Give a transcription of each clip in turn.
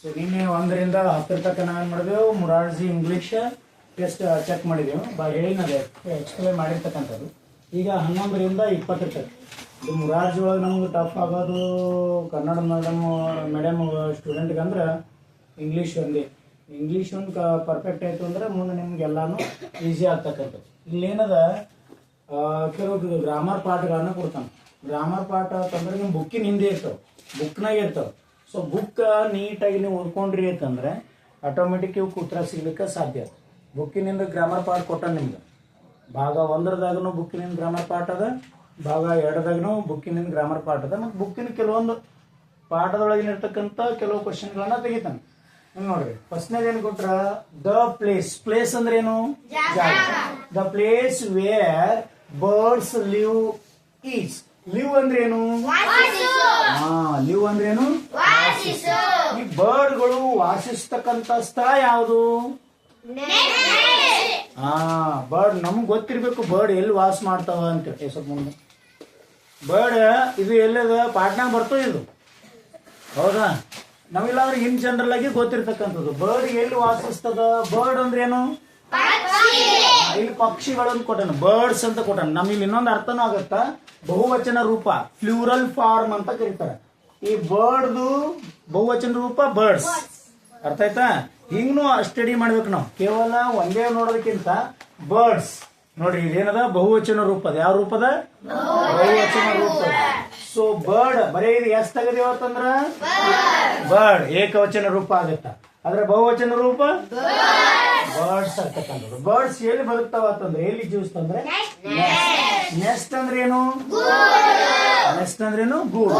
So ನಿನ್ನೆ 1ರಿಂದ 10 ತನಕ ನಾವೇನು ಮಾಡಿದೆವು ಮುರಾರ್ಜಿ ಇಂಗ್ಲೀಷ್ ಟೆಸ್ಟ್ ಚೆಕ್ ಮಾಡಿದೆವು ಹೇಳಿನದೆ ಎಕ್ಸ್ಪ್ಲೇನ್ ಮಾಡಿರ್ತಕ್ಕಂಥದ್ದು. ಈಗ 11ರಿಂದ 20 ತನಕ ಇದು ಮುರಾರ್ಜಿ ಒಳಗೆ ನಮ್ಗೆ ಟಫ್ ಆಗೋದು ಕನ್ನಡ ಮೀಡಿಯಮ್ ಸ್ಟೂಡೆಂಟ್ಗೆ ಅಂದ್ರೆ ಇಂಗ್ಲೀಷ್ ಒಂದೇ. ಇಂಗ್ಲೀಷ್ ಒಂದು ಪರ್ಫೆಕ್ಟ್ ಆಯಿತು ಅಂದ್ರೆ ಮುಂದೆ ನಿಮ್ಗೆಲ್ಲಾನು ಈಸಿ ಆಗ್ತಕ್ಕಂಥದ್ದು. ಇಲ್ಲೇನದ ಕೆಲವು ಗ್ರಾಮರ್ ಪಾಠಗಳನ್ನ ಕೊಡ್ತಾನೆ. ಗ್ರಾಮರ್ ಪಾಠ ಅಂತಂದ್ರೆ ನಿಮ್ಮ ಬುಕ್ಕಿನ ಹಿಂದೆ ಇರ್ತಾವೆ, ಬುಕ್ನಾಗ ಇರ್ತಾವೆ. ಸೊ ಬುಕ್ ನೀಟಾಗಿ ನೀವು ಓದ್ಕೊಂಡ್ರಿ ಅಂತಂದ್ರೆ ಆಟೋಮೆಟಿಕ್ ಇವಕ್ಕೆ ಉತ್ತರ ಸಿಗ್ಲಿಕ್ಕೆ ಸಾಧ್ಯ. ಬುಕ್ಕಿನಿಂದ ಗ್ರಾಮರ್ ಪಾಠ ಕೊಟ್ಟ ನಿಮ್ಗೆ ಭಾಗ 1ರದಾಗೂ ಬುಕ್ಕಿನಿಂದ ಗ್ರಾಮರ್ ಪಾಠ ಅದ, ಭಾಗ 2ರದಾಗೂ ಬುಕ್ಕಿನಿಂದ ಗ್ರಾಮರ್ ಪಾಠ ಅದ. ಮತ್ತು ಬುಕ್ಕಿನ ಕೆಲವೊಂದು ಪಾಠದೊಳಗಿನಿರ್ತಕ್ಕಂಥ ಕೆಲವು ಕ್ವಶನ್ಗಳನ್ನ ತೆಗಿತಾನೆ. ನೋಡ್ರಿ, ಫಸ್ಟ್ನೇದು ಏನು ಕೊಟ್ರ, ದ ಪ್ಲೇಸ್. ಪ್ಲೇಸ್ ಅಂದ್ರೆ ಏನು? The place where birds live is. Live ಅಂದ್ರೆ ಏನು? ಲಿವ್ ಅಂದ್ರೆ ಏನು? ಈ ಬರ್ಡ್ಗಳು ವಾಸಿಸ್ತಕ್ಕಂತ ಸ್ಥಳ ಯಾವುದು? ಬರ್ಡ್ ನಮ್ಗೆ ಗೊತ್ತಿರ್ಬೇಕು ಬರ್ಡ್ ಎಲ್ಲಿ ವಾಸ ಮಾಡ್ತಾವ ಅಂತೇಳಿ. ಸ್ವಲ್ಪ ಮುಂದೆ ಬರ್ಡ್ ಇದು ಎಲ್ಲದ ಪಾಟ್ನಾಗ ಬರ್ತೋ ಇದು, ಹೌದಾ? ನಾವಿಲ್ಲಾಂದ್ರೆ ಇನ್ ಜನರಲ್ ಆಗಿ ಗೊತ್ತಿರ್ತಕ್ಕಂಥದ್ದು ಬರ್ಡ್ ಎಲ್ಲಿ ವಾಸಿಸ್ತದ. ಬರ್ಡ್ ಅಂದ್ರೆ ಏನು? ಇಲ್ಲಿ ಪಕ್ಷಿಗಳನ್ನು ಕೊಟ್ಟಾನ, ಬರ್ಡ್ಸ್ ಅಂತ ಕೊಟ್ಟಾನ. ನಮಗೆ ಇನ್ನೊಂದು ಅರ್ಥನೂ ಆಗತ್ತಾ, ಬಹುವಚನ ರೂಪ ಫ್ಲೂರಲ್ ಫಾರ್ಮ್ ಅಂತ ಕರೀತಾರೆ. ಈ ಬರ್ಡ್ದು ಬಹುವಚನ ರೂಪ ಬರ್ಡ್ಸ್. ಅರ್ಥ ಆಯ್ತಾ? ಹಿಂಗೂ ಸ್ಟಡಿ ಮಾಡ್ಬೇಕು ನಾವು. ಕೇವಲ ಒಂದೇ ನೋಡೋದಕ್ಕಿಂತ ಬರ್ಡ್ಸ್ ನೋಡ್ರಿ, ಇದೇನದ ಬಹುವಚನ ರೂಪದ. ಯಾವ ರೂಪದ? ಬಹುವಚನ ರೂಪ. ಸೊ ಬರ್ಡ್ ಬರೀ ಇದು ಎಸ್ ತೆಗದೇವತ್ತಂದ್ರ ಬರ್ಡ್ ಏಕವಚನ ರೂಪ ಆಗತ್ತ. ಆದ್ರೆ ಬಹುವಚನ ರೂಪ ಬರ್ಡ್ಸ್ ಆಗ್ತಕ್ಕಂಥದ್ದು. ಬರ್ಡ್ಸ್ ಎಲ್ಲಿ ಬದುಕ್ತಾವ ಅಂತಂದ್ರೆ, ಎಲ್ಲಿ ಜೀವಿಸ್ತಂದ್ರೆ ನೆಸ್ಟ್ ಅಂದ್ರೆ ಏನು? ನೆಸ್ಟ್ ಅಂದ್ರೇನು? ಗೂಡು.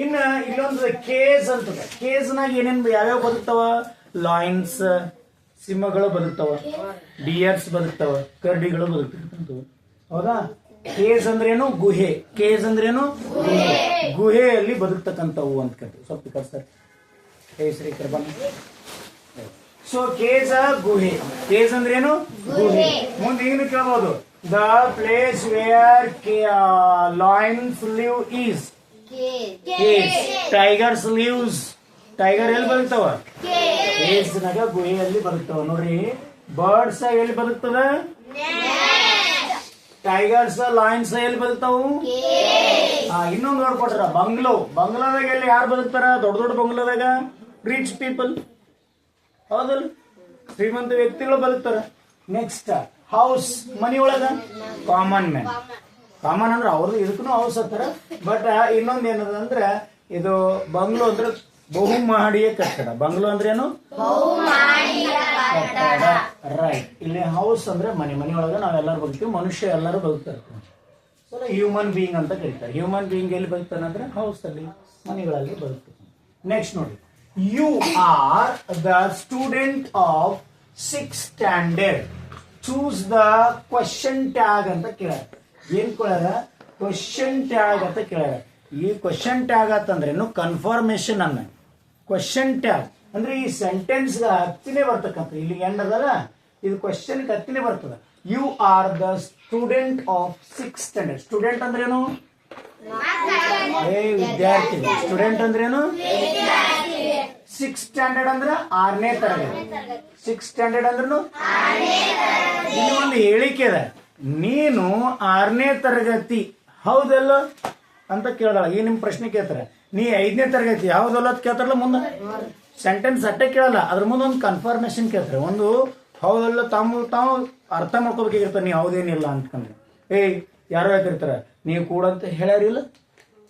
ಇನ್ನ ಇಲ್ಲೊಂದು ಕೇಜ್ ಅಂತದ. ಕೇಜ್ ನಾಗ ಏನೇನ್ ಯಾವ್ಯಾವ ಬದುಕ್ತಾವ? ಲೈನ್ಸ್, ಸಿಂಹಗಳು ಬದುಕ್ತಾವ, ಡಿಯರ್ಸ್ ಬದುಕ್ತಾವ, ಕರಡಿಗಳು ಬದುಕ್ತಿರ್ತಕ್ಕಂಥವು, ಹೌದಾ? ಕೇಜ್ ಅಂದ್ರೇನು? ಗುಹೆ. ಕೇಜ್ ಅಂದ್ರೇನು? ಗುಹೆಯಲ್ಲಿ ಬದುಕ್ತಕ್ಕಂಥವು ಅಂತ ಕರಿತೀವಿ. ಸ್ವಲ್ಪ ಕರ್ಸರ್ ಶ್ರೀ ಬನ್ನಿ. ಸೊ ಕೇಜ್ ಗುಹೆ. ಕೇಜ್ ಅಂದ್ರೇನು? ಗುಹೆ. ಮುಂದೆ ಏನು ಕೇಳಬಹುದು? The place where lions live is cage. Tigers lives. Tiger ಎಲ್ಲಿ ಬದುಕ್ತಾವ? ಕೇಜ್ ನಾಗ, ಗುಹೆಯಲ್ಲಿ ಬದುಕ್ತಾವ. ನೋಡ್ರಿ, ಬರ್ಡ್ಸ್ ಎಲ್ಲಿ ಬದುಕ್ತದ? ಟೈಗರ್ಸ್, ಲಯನ್ಸ್ ಎಲ್ಲಿ ಬದುಕ್ತಾವು? ಇನ್ನೊಂದು ನೋಡ್ಕೊಟ್ರ ಬಂಗ್ಲೋ. ಬಂಗ್ಲಾದಾಗ ಎಲ್ಲಿ ಯಾರು ಬದುಕ್ತಾರ? ದೊಡ್ಡ ದೊಡ್ಡ ಬಂಗ್ಲಾದಾಗ ರಿಚ್ ಪೀಪಲ್, ಹೌದಲ್ಲ? ಶ್ರೀಮಂತ ವ್ಯಕ್ತಿಗಳು ಬದುಕ್ತಾರ. ನೆಕ್ಸ್ಟ್ ಹೌಸ್, ಮನಿ ಒಳಗ ಕಾಮನ್ ಮ್ಯಾನ್. ಕಾಮನ್ ಅಂದ್ರೆ ಅವ್ರದ್ದು ಇದಕ್ಕೂ ಹೌಸ್ ಅಂತಾರ. ಬಟ್ ಇನ್ನೊಂದು ಏನದ ಅಂದ್ರೆ, ಇದು ಬಂಗ್ಲೋ ಅಂದ್ರೆ ಬಹುಮಹಡಿಯ ಕಟ್ಟಡ. ಬಂಗ್ಲೋ ಅಂದ್ರೆ ಏನು? ಕಟ್ಟಡ. ರೈಟ್. ಇಲ್ಲಿ ಹೌಸ್ ಅಂದ್ರೆ ಮನೆ. ಮನೆ ಒಳಗ ನಾವೆಲ್ಲರೂ ಬದುಕ್ತೀವಿ, ಮನುಷ್ಯ ಎಲ್ಲರೂ ಬದುಕ್ತಾರೆ. ಸೊ ಹ್ಯೂಮನ್ ಬೀಯಿಂಗ್ ಅಂತ ಕರೀತಾರೆ. ಹ್ಯೂಮನ್ ಬೀಯಿಂಗ್ ಎಲ್ಲಿ ಬದುಕ್ತಾನಂದ್ರೆ ಹೌಸ್ ಅಲ್ಲಿ, ಮನೆಗಳಲ್ಲಿ ಬದುಕ್ತಾನೆ. ನೆಕ್ಸ್ಟ್ ನೋಡಿ, you are the student of 6th standard. Choose the question tag ಅಂತ ಕೇಳ್ಯಾರ. ಏನ್ ಕೇಳ್ಯಾರ? ಕ್ವಶನ್ ಟ್ಯಾಗ್ ಅಂತ ಕೇಳ್ಯಾರ. ಈ ಕ್ವಶನ್ ಟ್ಯಾಗ್ ಅಂತಂದ್ರೇನು? ಕನ್ಫರ್ಮೇಶನ್ ಅನ್ನ. ಕ್ವಶನ್ ಟ್ಯಾಗ್ ಅಂದ್ರೆ ಈ ಸೆಂಟೆನ್ಸ್ ಹತ್ತಿನೇ ಬರ್ತಕ್ಕಂಥ, ಇಲ್ಲಿ ಏನದಲ್ಲ ಇದು ಕ್ವಶನ್ ಹತ್ತಿನೇ ಬರ್ತದ. You are the student of 6th standard. Student ಅಂದ್ರೇನು? ವಿದ್ಯಾರ್ಥಿ. ಸ್ಟೂಡೆಂಟ್ ಅಂದ್ರೇನು? 6th ಸ್ಟ್ಯಾಂಡರ್ಡ್ ಅಂದ್ರೆ 6ನೇ ತರಗತಿ. 6th ಸ್ಟ್ಯಾಂಡರ್ಡ್ ಅಂದ್ರೂ ಇಲ್ಲಿ ಒಂದು ಹೇಳಿಕೆ ಅದ, ನೀನು 6ನೇ ತರಗತಿ ಹೌದಲ್ಲ ಅಂತ ಕೇಳಲ್ಲ. ಈ ನಿಮ್ ಪ್ರಶ್ನೆ ಕೇಳ್ತಾರೆ, ನೀ 5ನೇ ತರಗತಿ ಹೌದಲ್ಲ ಅಂತ ಕೇಳ್ತಾರಲ್ಲ. ಮುಂದೆ ಸೆಂಟೆನ್ಸ್ ಅಟ್ಟೆ ಕೇಳಲ್ಲ, ಅದ್ರ ಮುಂದೆ ಒಂದು ಕನ್ಫರ್ಮೇಶನ್ ಕೇಳ್ತಾರೆ. ಒಂದು ಹೌದಲ್ಲ ತಾವು ಅರ್ಥ ಮಾಡ್ಕೋಬೇಕಾಗಿರ್ತಾರೆ, ನೀ ಹೌದೇನಿಲ್ಲ ಅಂತಂದ್ರೆ. ಯಾರೋ ಹೇಳ್ತಿರ್ತಾರೆ, ನೀವು ಕೂಡಂತ ಹೇಳ್ಯಾರಿಲ್ಲ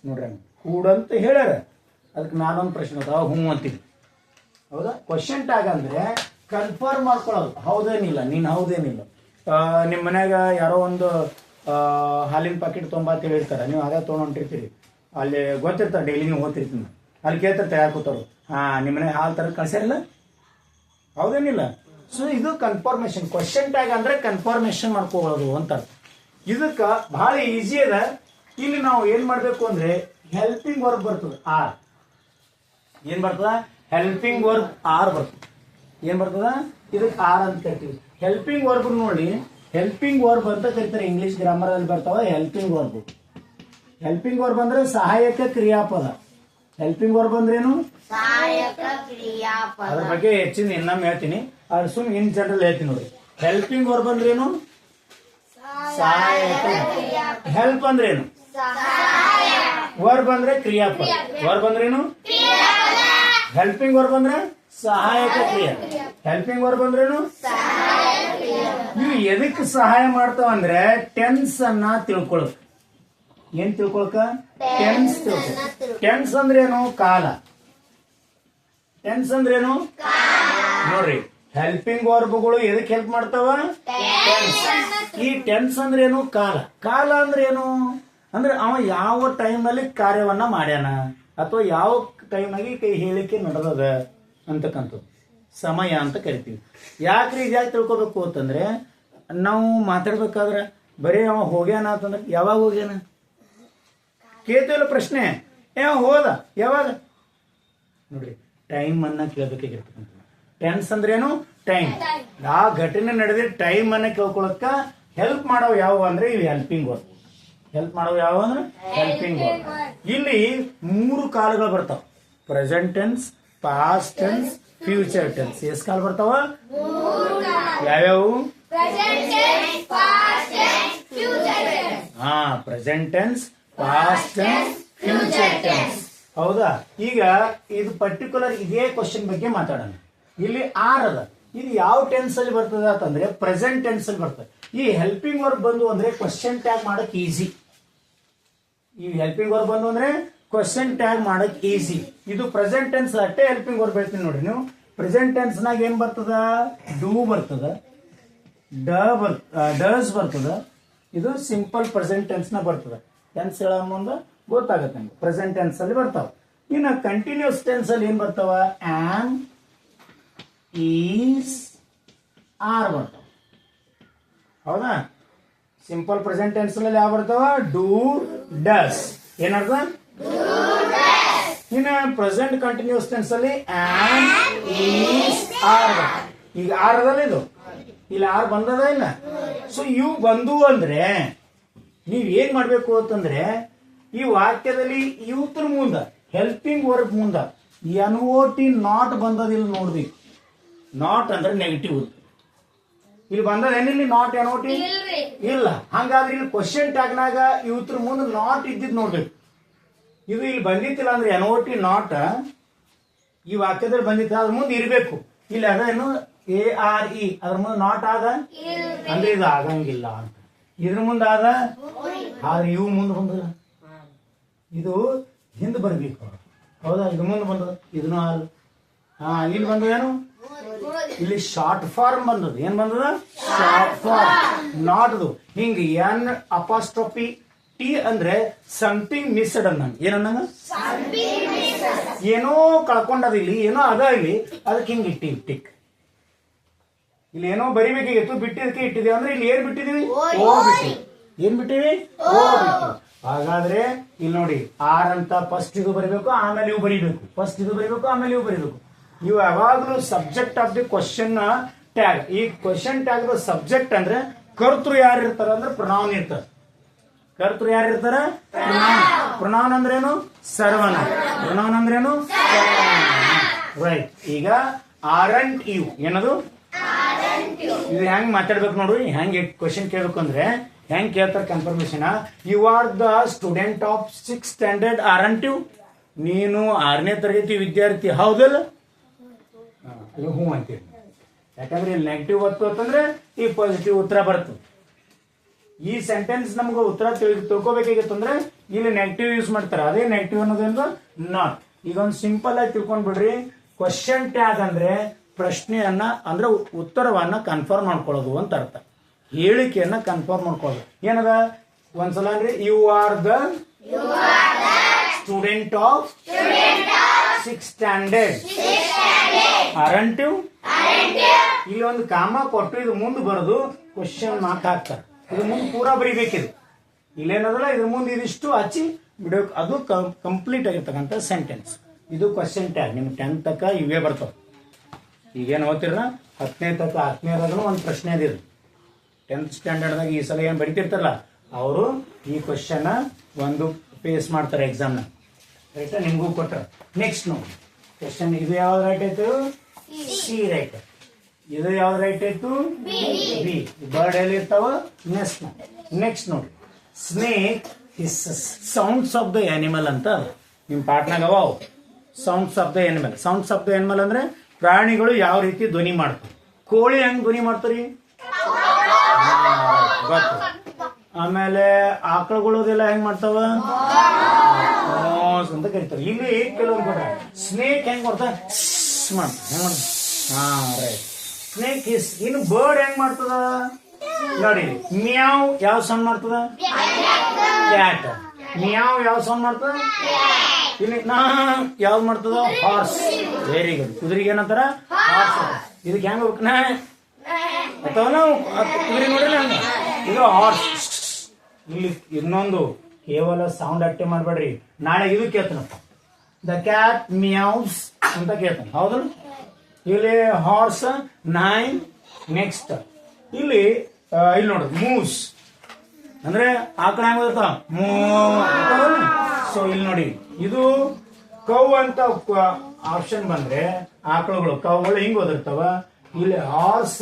ನೋಡ್ರಿ, ಕೂಡಂತ ಹೇಳ್ಯಾರ. ಅದಕ್ಕೆ ನಾನೊಂದು ಪ್ರಶ್ನೆ ಹ್ಞೂ ಅಂತೀನಿ, ಹೌದಾ? ಕ್ವಶನ್ ಟ್ಯಾಗ್ ಅಂದ್ರೆ ಕನ್ಫರ್ಮ್ ಮಾಡ್ಕೊಳ್ಳೋದು, ಹೌದೇನಿಲ್ಲ, ನೀನು ಹೌದೇನಿಲ್ಲ. ನಿಮ್ಮ ಮನ್ಯಾಗ ಯಾರೋ ಒಂದು ಹಾಲಿನ ಪ್ಯಾಕೆಟ್ ತೊಂಬತ್ತು ಹೇಳಿರ್ತಾರೆ, ನೀವು ಅದೇ ತೊಗೊಂಡಿರ್ತೀರಿ. ಅಲ್ಲಿ ಗೊತ್ತಿರ್ತಾರೆ, ಡೈಲಿ ನೀವು ಓದ್ತಿರ್ತೀನಿ, ಅಲ್ಲಿ ಕೇಳ್ತಿರ್ತಾರೆ ಯಾರು ಕೂತವ್ರು, ನಿಮ್ಮ ಮನೆ ಹಾಲು ತರ ಕಳ್ಸ್ಯಾರಿಲ್ಲ, ಹೌದೇನಿಲ್ಲ. ಸೊ ಇದು ಕನ್ಫರ್ಮೇಶನ್. ಕ್ವಶನ್ ಟ್ಯಾಗ್ ಅಂದ್ರೆ ಕನ್ಫರ್ಮೇಶನ್ ಮಾಡ್ಕೊಳ್ಳೋದು ಅಂತ. ಇದಕ್ಕ ಬಹಳ ಈಸಿ ಅದ. ಇಲ್ಲಿ ನಾವು ಏನ್ ಮಾಡ್ಬೇಕು ಅಂದ್ರೆ ಹೆಲ್ಪಿಂಗ್ ವರ್ಬ್ ಬರ್ತದೆ, ಆರ್. ಏನ್ ಬರ್ತದ? ಹೆಲ್ಪಿಂಗ್ ವರ್ಬ್ ಆರ್ ಬರ್ತದೆ. ಏನ್ ಬರ್ತದ? ಇದಕ್ಕೆ ಆರ್ ಅಂತ ಕರಿತೀವಿ. ಹೆಲ್ಪಿಂಗ್ ವರ್ಬ್ ನೋಡಿ, ಹೆಲ್ಪಿಂಗ್ ವರ್ಬ್ ಅಂತ ಕರಿತಾರೆ. ಇಂಗ್ಲಿಷ್ ಗ್ರಾಮರ್ ಅಲ್ಲಿ ಬರ್ತಾವ ಹೆಲ್ಪಿಂಗ್ ವರ್ಬ್. ಹೆಲ್ಪಿಂಗ್ ವರ್ಬ್ ಅಂದ್ರೆ ಸಹಾಯಕ ಕ್ರಿಯಾಪದ. ಹೆಲ್ಪಿಂಗ್ ವರ್ಬ್ ಅಂದ್ರೇನು? ಸಹಾಯಕ ಕ್ರಿಯಾಪದ. ಅದ್ರ ಬಗ್ಗೆ ಹೆಚ್ಚಿನ ಇನ್ನೊಮ್ಮೆ ಹೇಳ್ತೀನಿ, ಅದು ಸುಮ್ ಇನ್ ಜನರಲ್ ಹೇಳ್ತೀನಿ ನೋಡಿ. ಹೆಲ್ಪಿಂಗ್ ವರ್ಬ್ ಅಂದ್ರೇನು? ಸಹಾಯಕ. ಹೆಲ್ಪ್ ಅಂದ್ರೇನು? ವರ್ಬ್ ಅಂದ್ರೆ ಕ್ರಿಯಾಪದ. ವರ್ಬ್ ಅಂದ್ರೇನು? ಹೆಲ್ಪಿಂಗ್ ವರ್ಬ್ ಅಂದ್ರೆ ಸಹಾಯಕ ಕ್ರಿಯೆ. ಹೆಲ್ಪಿಂಗ್ ವರ್ಬ್ ಅಂದ್ರೇನು? ಇವು ಎದಕ್ಕೆ ಸಹಾಯ ಮಾಡ್ತಾವ ಅಂದ್ರೆ ಟೆನ್ಸ್ ಅನ್ನ ತಿಳ್ಕೊಳಕ್. ಏನ್ ತಿಳ್ಕೊಳಕ? ಟೆನ್ಸ್ ತಿಳ್ಕೊಳಕ್. ಟೆನ್ಸ್ ಅಂದ್ರೇನು? ಕಾಲ. ಟೆನ್ಸ್ ಅಂದ್ರೇನು? ನೋಡ್ರಿ, ಹೆಲ್ಪಿಂಗ್ ವರ್ಬ್ಗಳು ಎದಕ್ಕೆ ಹೆಲ್ಪ್ ಮಾಡ್ತಾವ? ಟೆನ್ಸ್. ಈ ಟೆನ್ಸ್ ಅಂದ್ರೇನು? ಕಾಲ. ಕಾಲ ಅಂದ್ರೇನು ಅಂದ್ರೆ ಅವ ಯಾವ ಟೈಮ್ ನಲ್ಲಿ ಕಾರ್ಯವನ್ನ ಮಾಡ್ಯಾನ ಅಥವಾ ಯಾವ ಟೈಮ್ ಆಗಿ ಕೈ ಹೇಳಿಕೆ ನಡೆದದ ಅಂತಕ್ಕಂಥದ್ದು ಸಮಯ ಅಂತ ಕರಿತೀವಿ. ಯಾಕ್ರಿ ಇದ್ಯಾಕೆ ತಿಳ್ಕೊಬೇಕು ಅಂತಂದ್ರೆ, ನಾವು ಮಾತಾಡ್ಬೇಕಾದ್ರೆ ಬರೀ ಅವ ಹೋಗ್ಯಾನ ಅಂತಂದ್ರೆ ಯಾವಾಗ ಹೋಗ್ಯಾನ ಕೇಳ್ತೀವಲ್ಲ ಪ್ರಶ್ನೆ, ಹೋದ ಯಾವಾಗ ನೋಡ್ರಿ, ಟೈಮ್ ಅನ್ನ ಕೇಳ್ಬೇಕಾಗಿರ್ತಕ್ಕಂಥ. ಟೆನ್ಸ್ ಅಂದ್ರೇನು? ಟೈಮ್. ಆ ಘಟನೆ ನಡೆದ ಟೈಮ್ ಅನ್ನ ಕೇಳ್ಕೊಳಕ ಹೆಲ್ಪ್ ಮಾಡೋ ಯಾವ ಅಂದ್ರೆ ಇವು ಹೆಲ್ಪಿಂಗ್ ವರ್ಕ್. ಹೆಲ್ಪ್ ಮಾಡೋ ಯಾವ ಅಂದ್ರೆ ಹೆಲ್ಪಿಂಗ್ ವರ್ಕ್. ಇಲ್ಲಿ 3 ಕಾಲಗಳು ಬರ್ತಾವ: present tense, past tense, future tense. ಎಷ್ಟು ಕಾಲ ಬರ್ತಾವ? ಯಾವ್ಯಾವು? ಹಾ, present tense, past tense, future tense. ಹೌದಾ? ಈಗ ಇದು ಪರ್ಟಿಕ್ಯುಲರ್ ಇದೇ ಕ್ವಶನ್ ಬಗ್ಗೆ ಮಾತಾಡೋಣ. ಇಲ್ಲಿ 6 ಅದ. ಇದು ಯಾವ ಟೆನ್ಸ್ ಅಲ್ಲಿ ಬರ್ತದ ಅಂತಂದ್ರೆ ಪ್ರೆಸೆಂಟ್ ಟೆನ್ಸ್ ಅಲ್ಲಿ ಬರ್ತದೆ. ಈ ಹೆಲ್ಪಿಂಗ್ ವರ್ಕ್ ಬಂದು ಅಂದ್ರೆ ಕ್ವಶನ್ ಟ್ಯಾಗ್ ಮಾಡಕ್ ಈಸಿ. ಈ ಹೆಲ್ಪಿಂಗ್ ವರ್ಕ್ ಬಂದು ಅಂದ್ರೆ ಕ್ವಶನ್ ಟ್ಯಾಗ್ ಮಾಡಕ್ ಈಸಿ. ಇದು ಪ್ರೆಸೆಂಟ್ ಟೆನ್ಸ್ ಅಷ್ಟೇ ಹೆಲ್ಪಿಂಗ್ ವರ್ಕ್ ಹೇಳ್ತೀನಿ ನೋಡ್ರಿ ನೀವು. ಪ್ರೆಸೆಂಟ್ ಟೆನ್ಸ್ ನಾಗ ಏನ್ ಬರ್ತದ? ಡೂ ಬರ್ತದ, ಡಸ್ ಬರ್ತದ. ಇದು ಸಿಂಪಲ್ ಪ್ರೆಸೆಂಟ್ ಟೆನ್ಸ್ ನ ಬರ್ತದ. ಟೆನ್ಸ್ ಹೇಳೋ ಮುಂದೆ ಗೊತ್ತಾಗತ್ತೆ ನಿಮ್ಗೆ. ಪ್ರೆಸೆಂಟ್ ಟೆನ್ಸ್ ಅಲ್ಲಿ ಬರ್ತಾವ. ಇನ್ನು ಕಂಟಿನ್ಯೂಸ್ ಟೆನ್ಸ್ ಅಲ್ಲಿ ಏನ್ ಬರ್ತಾವ? ಆಮ್, ಈಸ್, ಆರ್ ಬರ್ತಾವ. ಹೌದಾ? ಸಿಂಪಲ್ ಪ್ರೆಸೆಂಟ್ ಟೆನ್ಸ್ ಅಲ್ಲಿ ಯಾವ ಬರ್ತಾವ? Do, does. ಏನರ್ಥ? ಇನ್ನು ಪ್ರೆಸೆಂಟ್ ಕಂಟಿನ್ಯೂಸ್ ಟೆನ್ಸ್ ಅಲ್ಲಿ ಆಮ್, ಈಸ್, ಆರ್. ಈಗ ಆರ್ ಅದಲ್ಲ, ಇದು ಇಲ್ಲಿ ಆರ್ ಬಂದದ ಇಲ್ಲ. ಸೊ ಇವು ಬಂದು ಅಂದ್ರೆ ನೀವ್ ಏನ್ ಮಾಡ್ಬೇಕು ಅಂತಂದ್ರೆ ಈ ವಾಕ್ಯದಲ್ಲಿ ಇವತ್ರ ಮುಂದ ಹೆಲ್ಪಿಂಗ್ ವರ್ಬ್ ಮುಂದ NOT ನಾಟ್ ಬಂದದಿಲ್ಲ ನೋಡ್ಬೇಕು. ನಾಟ್ ಅಂದ್ರೆ ನೆಗೆಟಿವ್. ಇಲ್ಲಿ ಬಂದದ ಏನಿಲ್ಲ ನಾಟ್ NOT ಇಲ್ಲ. ಹಂಗಾದ್ರೆ ಇಲ್ಲಿ ಕ್ವಶನ್ ಟ್ಯಾಗ್ನಾಗ ಇವತ್ರ ಮುಂದೆ ನಾಟ್ ಇದ್ದಿದ್ ನೋಡ್ಬೇಕು. ಇದು ಇಲ್ಲಿ ಬಂದಿತ್ತಿಲ್ಲ ಅಂದ್ರೆ NOT ನಾಟ್ ಈ ವಾಕ್ಯದಲ್ಲಿ ಬಂದಿತ್ತು, ಅದ್ರ ಮುಂದೆ ಇರ್ಬೇಕು. ಇಲ್ಲಿ ಅದೇನು ARE ಅದ್ರ ಮುಂದೆ ನಾಟ್ ಆದ ಅಂದ್ರೆ ಇದು ಆಗಂಗಿಲ್ಲ ಅಂತ. ಇದ್ರ ಮುಂದೆ ಆದ, ಆದ್ರೆ ಇವು ಮುಂದೆ ಬಂದದ. ಇದು ಹಿಂದೆ ಬರ್ಬೇಕು. ಹೌದಾ? ಇದು ಮುಂದೆ ಬಂದದ, ಇದನ್ನು ಆದ. ಇಲ್ಲಿ ಬಂದದೇನು? ಇಲ್ಲಿ ಶಾರ್ಟ್ ಫಾರ್ಮ್ ಬಂದದ. ಏನ್ ಬಂದದ? Short form. ನಾಟ್ದು ಹಿಂಗ N' ಅಂದ್ರೆ ಸಮಥಿಂಗ್ ಮಿಸ್ಡ್ ಅನ್ನ. ಏನನ್ನ? ಏನೋ ಕಳ್ಕೊಂಡದ, ಇಲ್ಲಿ ಏನೋ ಅದ, ಇಲ್ಲಿ ಅದಕ್ಕೆ ಹಿಂಗ ಇಟ್ಟಿವಿ ಟಿಕ್. ಇಲ್ಲಿ ಏನೋ ಬರಿಬೇಕಾಗಿತ್ತು, ಬಿಟ್ಟಿದಕ್ಕೆ ಇಟ್ಟಿದೀವಿ ಅಂದ್ರೆ ಇಲ್ಲಿ ಏನ್ ಬಿಟ್ಟಿದೀವಿ? ಓ ಬಿಟ್ಟಿವಿ. ಏನ್ ಬಿಟ್ಟಿವಿ? ಓ ಬಿಟ್ಟಿವಿ. ಹಾಗಾದ್ರೆ ಇಲ್ಲಿ ನೋಡಿ, ಆರ್ ಅಂತ ಫಸ್ಟ್ ಇದು ಬರಿಬೇಕು, ಆಮೇಲೆ ಇವು ಬರಿಬೇಕು. ಫಸ್ಟ್ ಇದು ಬರಿಬೇಕು, ಆಮೇಲೆ ಇವು ಬರಿಬೇಕು. ಇವು ಯಾವಾಗ್ಲೂ subject of the question tag. ಈ ಕ್ವಶನ್ ಟ್ಯಾಗ್ ಸಬ್ಜೆಕ್ಟ್ ಅಂದ್ರೆ ಕರ್ತೃ ಯಾರು ಇರ್ತಾರ ಅಂದ್ರೆ ಪ್ರೊನೌನ್ ಇರ್ತಾರ. ಕರ್ತೃ ಯಾರು ಇರ್ತಾರ? ಪ್ರೊನೌನ್ ಅಂದ್ರೇನು? ಸರ್ವನಾಮ. ಪ್ರೊನೌನ್ ಅಂದ್ರೇನು? ರೈಟ್. ಈಗ ಆರಂಟ್ ಯು ಏನದು? ಇದು ಹೆಂಗ್ ಮಾತಾಡ್ಬೇಕು ನೋಡ್ರಿ. ಹೆಂಗ್ ಕ್ವಶನ್ ಕೇಳ್ಬೇಕು ಅಂದ್ರೆ ಹೆಂಗ್ ಕೇಳ್ತಾರ confirmation. You are the student of 6th standard aren't you? ನೀನು 6ನೇ ತರಗತಿ ವಿದ್ಯಾರ್ಥಿ ಹೌದಲ್ಲ? ಇದು ಹ್ಞೂ ಅಂತೀವಿ. ಯಾಕಂದ್ರೆ ಇಲ್ಲಿ ನೆಗೆಟಿವ್ ಅಂತಂದ್ರೆ ಈ ಪಾಸಿಟಿವ್ ಉತ್ತರ ಬರ್ತದೆ. ಈ ಸೆಂಟೆನ್ಸ್ ನಮ್ಗೆ ಉತ್ತರ ತಿಳ್ಕೊಬೇಕಾಗಿತ್ತಂದ್ರೆ ಇಲ್ಲಿ ನೆಗೆಟಿವ್ ಯೂಸ್ ಮಾಡ್ತಾರೆ. ಅದೇ ನೆಗೆಟಿವ್ ಅನ್ನೋದೇನು? ನಾಟ್. ಈಗ ಒಂದು ಸಿಂಪಲ್ ಆಗಿ ತಿಳ್ಕೊಂಡ್ಬಿಡ್ರಿ. ಕ್ವಶನ್ ಟ್ಯಾಗ್ ಅಂದ್ರೆ ಪ್ರಶ್ನೆಯನ್ನ ಅಂದ್ರೆ ಉತ್ತರವನ್ನ ಕನ್ಫರ್ಮ್ ಮಾಡ್ಕೊಳ್ಳೋದು ಅಂತ ಅರ್ಥ. ಹೇಳಿಕೆಯನ್ನ ಕನ್ಫರ್ಮ್ ಮಾಡ್ಕೊಳ್ಳೋದು. ಏನದ? ಒಂದ್ಸಲ ಅಂದ್ರೆ you are the student of 6th standard aren't you? ಇಲ್ಲಿ ಒಂದು ಕಾಮ ಕೊಟ್ಟು ಇದು ಮುಂದೆ ಬರೋದು ಕ್ವಶನ್ ಮಾರ್ಕ್ ಹಾಕ್ತಾರೆ. ಇದು ಮುಂದೆ ಪೂರಾ ಬರಿಬೇಕಿದು. ಇಲ್ಲೇನದಲ್ಲ, ಇದ್ರ ಮುಂದೆ ಇದಿಷ್ಟು ಹಚ್ಚಿ ಬಿಡಬೇಕು. ಅದು ಕಂಪ್ಲೀಟ್ ಆಗಿರ್ತಕ್ಕಂಥ ಸೆಂಟೆನ್ಸ್. ಇದು ಕ್ವಶನ್ ಟ್ಯಾಗ್. ನಿಮ್ಗೆ 10th ತನಕ ಇವೇ ಬರ್ತಾವ. ಈಗೇನು ಓದ್ತಿರ 10ನೇ ತನಕ 10ನೇದಾಗೂ ಒಂದು ಪ್ರಶ್ನೆ ಅದಿರು. 10th ಸ್ಟ್ಯಾಂಡರ್ಡ್ದಾಗ ಈ ಸಲ ಏನು ಬರಿತಿರ್ತಾರಲ್ಲ ಅವರು ಈ ಕ್ವಶನ್ ಒಂದು ಫೇಸ್ ಮಾಡ್ತಾರೆ ಎಕ್ಸಾಮ್ನ. ರೈಟ್ ನಿಮಗೂ ಕೊಟ್ಟ ನೆಕ್ಸ್ಟ್ ನೋಡಿ ಕ್ವೆಶನ್ ಇದು ಯಾವ್ದು ರೈಟ್ ಆಯ್ತು ಸಿ ರೈಟ್ ಇದು ಯಾವ್ದು ರೈಟ್ ಆಯ್ತು ಬಿ ಬರ್ಡ್ ಎಲ್ಲಿ ಇರ್ತಾವ ನೆಕ್ಸ್ಟ್ ನೋಡಿ snake hisses sounds of the animal ಅಂತ ನಿಮ್ ಪಾಟ್ನಾಗ ಅವ sounds of the animal sounds of the animal ಅಂದ್ರೆ ಪ್ರಾಣಿಗಳು ಯಾವ ರೀತಿ ಧ್ವನಿ ಮಾಡ್ತಾವ ಕೋಳಿ ಹೆಂಗ್ ಧ್ವನಿ ಮಾಡ್ತಾರಿ ಗೊತ್ತು ಆಮೇಲೆ ಆಕಳುಗಳದೆಲ್ಲ ಹೆಂಗ್ ಮಾಡ್ತಾವ ಅಂತ ಕರಿತಾವ ಇಲ್ಲಿ ಕೆಲವೊಂದು ಕೊಟ್ಟ ಸ್ನೇಕ್ ಹೆಂಗ್ ಮಾಡ್ತಾವ ಹೆಂಗ್ ಮಾಡ್ತಾವ ಹಾ ರೈಟ್ ಸ್ನೇಕ್ ಇಸ್ ಇನ್ನು ಬರ್ಡ್ ಹೆಂಗ್ ಮಾಡ್ತದ ನೋಡಿ ಮ್ಯಾವ್ ಯಾವ ಸೌಂಡ್ ಮಾಡ್ತದ ಕ್ಯಾಟ್ ಮ್ಯಾವ್ ಯಾವ ಸೌಂಡ್ ಮಾಡ್ತದ ಇಲ್ಲಿ ನಾ ಯಾವ್ದು ಮಾಡ್ತದ ಹಾರ್ಸ್ ವೆರಿ ಗುಡ್ ಕುದುರೆಗೆ ಏನಂತಾರ ಹಾರ್ಸ್ ಇದಕ್ಕೆ ಹೆಂಗ್ ಹೋಗ್ನ ಅಥವಾ ನಾವು ಕುದುರೆ ನೋಡಿಲ್ಲ ಹಂಗ ಇದು ಹಾರ್ಸ್ ಇಲ್ಲಿ ಇನ್ನೊಂದು ಕೇವಲ ಸೌಂಡ್ ಅಟ್ಟೆ ಮಾಡ್ಬೇಡ್ರಿ ನಾಳೆ ಇದು ಕೇಳ್ತಾನಪ್ಪ ದ ಕ್ಯಾಟ್ ಮ್ಯಾವ್ಸ್ ಅಂತ ಕೇಳ್ತಾನೆ ಹೌದು ಇಲ್ಲಿ ಹಾರ್ಸ್ ನಾಯಿ ನೆಕ್ಸ್ಟ್ ಇಲ್ಲಿ ನೋಡ್ರಿ ಮೂಸ್ ಅಂದ್ರೆ ಆಕಳ ಹೆಂಗ್ ಓದಿರ್ತಾವ ಸೊ ಇಲ್ಲಿ ನೋಡಿ ಇದು ಕೌ ಅಂತ ಆಪ್ಷನ್ ಬಂದ್ರೆ ಆಕಳುಗಳು ಕೌಗಳು ಹಿಂಗ್ ಓದಿರ್ತಾವ ಇಲ್ಲಿ ಹಾರ್ಸ್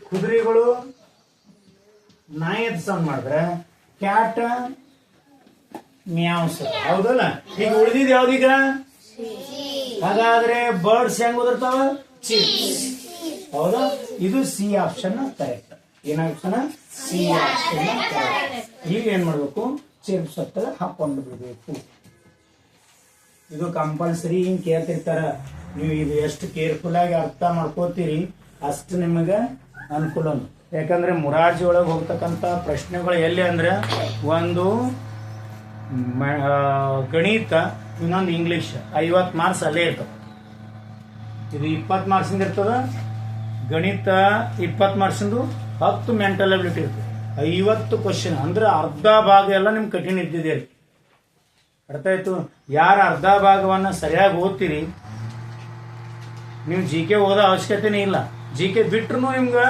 ಕುದುರೆಗಳು ನಾಯಿ ಸೌಂಡ್ ಮಾಡಿದ್ರೆ ಕ್ಯಾಟ್ ಮ್ಯಾವ್ಸ್ ಹೌದಲ್ಲ ಈಗ ಉಳಿದಿದ್ ಯಾವ್ದೀಗ ಹಾಗಾದ್ರೆ ಬರ್ಡ್ಸ್ ಹೆಂಗ್ ಓದಿರ್ತಾವ ಹೌದಾ ಇದು ಸಿ ಆಪ್ಷನ್ ಕರೆಕ್ಟ್ ಏನ್ ಆಪ್ಷನ್ ಸಿ ಆಪ್ಷನ್ ಈಗ ಏನ್ ಮಾಡ್ಬೇಕು ಚಿಪ್ಸ್ ಹತ್ತ ಹಾಕೊಂಡು ಬಿಡ್ಬೇಕು ಇದು ಕಂಪಲ್ಸರಿ ಹಿಂಗ್ ಕೇಳ್ತಿರ್ತಾರ ನೀವು ಇದು ಎಷ್ಟು ಕೇರ್ಫುಲ್ ಆಗಿ ಅರ್ಥ ಮಾಡ್ಕೋತೀರಿ ಅಷ್ಟು ನಿಮಗೆ ಅನುಕೂಲ ಯಾಕಂದ್ರೆ ಮುರಾರ್ಜಿ ಒಳಗೆ ಹೋಗ್ತಕ್ಕಂತ ಪ್ರಶ್ನೆಗಳು ಎಲ್ಲಿ ಅಂದ್ರೆ ಒಂದು ಗಣಿತ ಇನ್ನೊಂದು ಇಂಗ್ಲಿಷ್ 50 ಮಾರ್ಕ್ಸ್ ಅಲ್ಲೇ ಇರ್ತವೆ ಇದು 20 ಮಾರ್ಕ್ಸ್ ಇರ್ತದ ಗಣಿತ 20 ಮಾರ್ಕ್ಸ್ 10 ಮೆಂಟಲ್ ಅಬಿಲಿಟಿ ಇರ್ತದೆ 50 ಕ್ವಶನ್ ಅಂದ್ರೆ ಅರ್ಧ ಭಾಗ ಎಲ್ಲ ನಿಮ್ಗೆ ಕಠಿಣ ಇದ್ದಿದೆ ಅರ್ಥ ಆಯ್ತು ಯಾರ ಅರ್ಧ ಭಾಗವನ್ನ ಸರಿಯಾಗಿ ಓದ್ತೀರಿ ನೀವು ಜಿ ಕೆ ಓದೋ ಅವಶ್ಯಕತೆನೇ ಇಲ್ಲ ಜಿ ಕೆ ಬಿಟ್ರು ನಿಮ್ಗೆ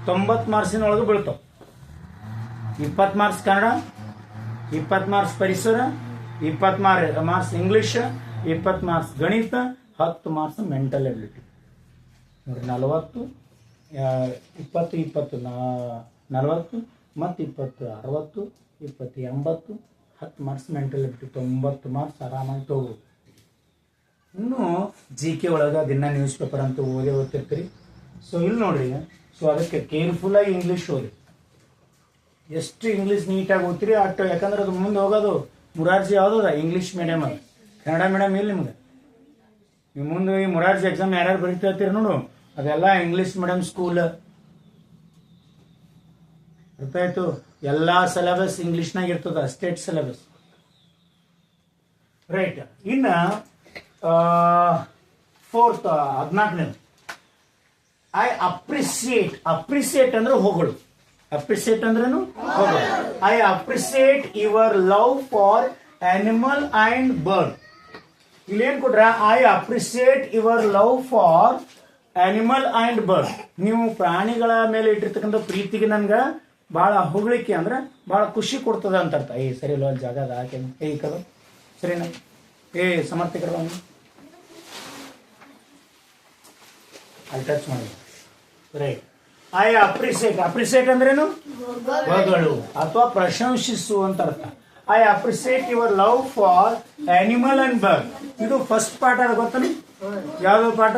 90 ಮಾರ್ಕ್ಸಿನ ಒಳಗೆ ಬೀಳ್ತಾವ 20 ಮಾರ್ಕ್ಸ್ ಕನ್ನಡ 20 ಮಾರ್ಕ್ಸ್ ಪರಿಸರ 20 ಮಾರ್ಕ್ಸ್ ಇಂಗ್ಲಿಷ್ 20 ಮಾರ್ಕ್ಸ್ ಗಣಿತ 10 ಮಾರ್ಕ್ಸ್ ಮೆಂಟಲ್ ಎಬಿಲಿಟಿ ನೋಡಿ 40 20 20 40 ಮತ್ತು 20 60 20 80 10 ಮಾರ್ಕ್ಸ್ ಮೆಂಟಲ್ ಎಬಿಲಿಟಿ 90 ಮಾರ್ಕ್ಸ್ ಆರಾಮಾಗಿ ತಗೋಬೋದು ಇನ್ನು ಜಿ ಕೆ ಒಳಗೆ ದಿನ ನ್ಯೂಸ್ ಪೇಪರ್ ಅಂತ ಓದ್ತಿರ್ತೀರಿ ಸೊ ಇಲ್ಲಿ ನೋಡ್ರಿ ಸೊ ಅದಕ್ಕೆ ಕೇರ್ಫುಲ್ ಆಗಿ ಇಂಗ್ಲೀಷ್ ಓದಿ ಎಷ್ಟು ಇಂಗ್ಲೀಷ್ ನೀಟಾಗಿ ಓದ್ತೀರಿ ಅಷ್ಟು ಯಾಕಂದ್ರೆ ಅದು ಮುಂದೆ ಹೋಗೋದು ಮುರಾರ್ಜಿ ಯಾವುದದ ಇಂಗ್ಲೀಷ್ ಮೀಡಿಯಮ್ ಅದು ಕನ್ನಡ ಮೀಡಿಯಮ್ ಇಲ್ಲ ನಿಮ್ಗೆ ನೀವು ಮುಂದೆ ಈ ಮುರಾರ್ಜಿ ಎಕ್ಸಾಮ್ ಯಾರ್ಯಾರು ಬರೀತಿರ್ತೀರಿ ನೋಡು ಅದೆಲ್ಲ ಇಂಗ್ಲೀಷ್ ಮೀಡಿಯಂ ಸ್ಕೂಲ್ ಗೊತ್ತಾಯ್ತು ಎಲ್ಲಾ ಸಿಲೆಬಸ್ ಇಂಗ್ಲಿಷ್ನಾಗ ಇರ್ತದ ಸ್ಟೇಟ್ ಸಿಲೆಬಸ್ ರೈಟ್ ಇನ್ನ 4th 14ನೇ ಐ ಅಪ್ರಿಸಿಯೇಟ್ ಅಂದ್ರೆ ಹೊಗಳು ಅಪ್ರಿಸಿಯೇಟ್ ಅಂದ್ರೇನು ಹೊಗಳು I appreciate your love for animal and bird ಇಲ್ಲಿ ಏನ್ ಕೊಟ್ರ I appreciate your love for animal and bird ನೀವು ಪ್ರಾಣಿಗಳ ಮೇಲೆ ಇಟ್ಟಿರ್ತಕ್ಕಂಥ ಪ್ರೀತಿಗೆ ನನ್ಗ ಬಹಳ ಹೊಗಳಿಕೆ ಅಂದ್ರೆ ಬಹಳ ಖುಷಿ ಕೊಡ್ತದ ಅಂತ ಅರ್ಥ ಸರಿ ಅಲ್ವ ಅಲ್ಲಿ ಜಾಗದ ಹಾಕಿ ಕದ ಸರಿನಾ ಸಮರ್ಥಕರ ಅಲ್ಲಿ ಟಚ್ ಮಾಡಿ ರೈಟ್ ಐ ಅಪ್ರಿಸಿಯೇಟ್ ಅಂದ್ರೇನು ಹೊಗಳು ಅಥವಾ ಪ್ರಶಂಸಿಸು ಅಂತ ಅರ್ಥ I appreciate your love for animal and bird ಇದು ಫಸ್ಟ್ ಪಾಠ ಅದ ಗೊತ್ತಾನೆ ಯಾವ್ದು ಪಾಠ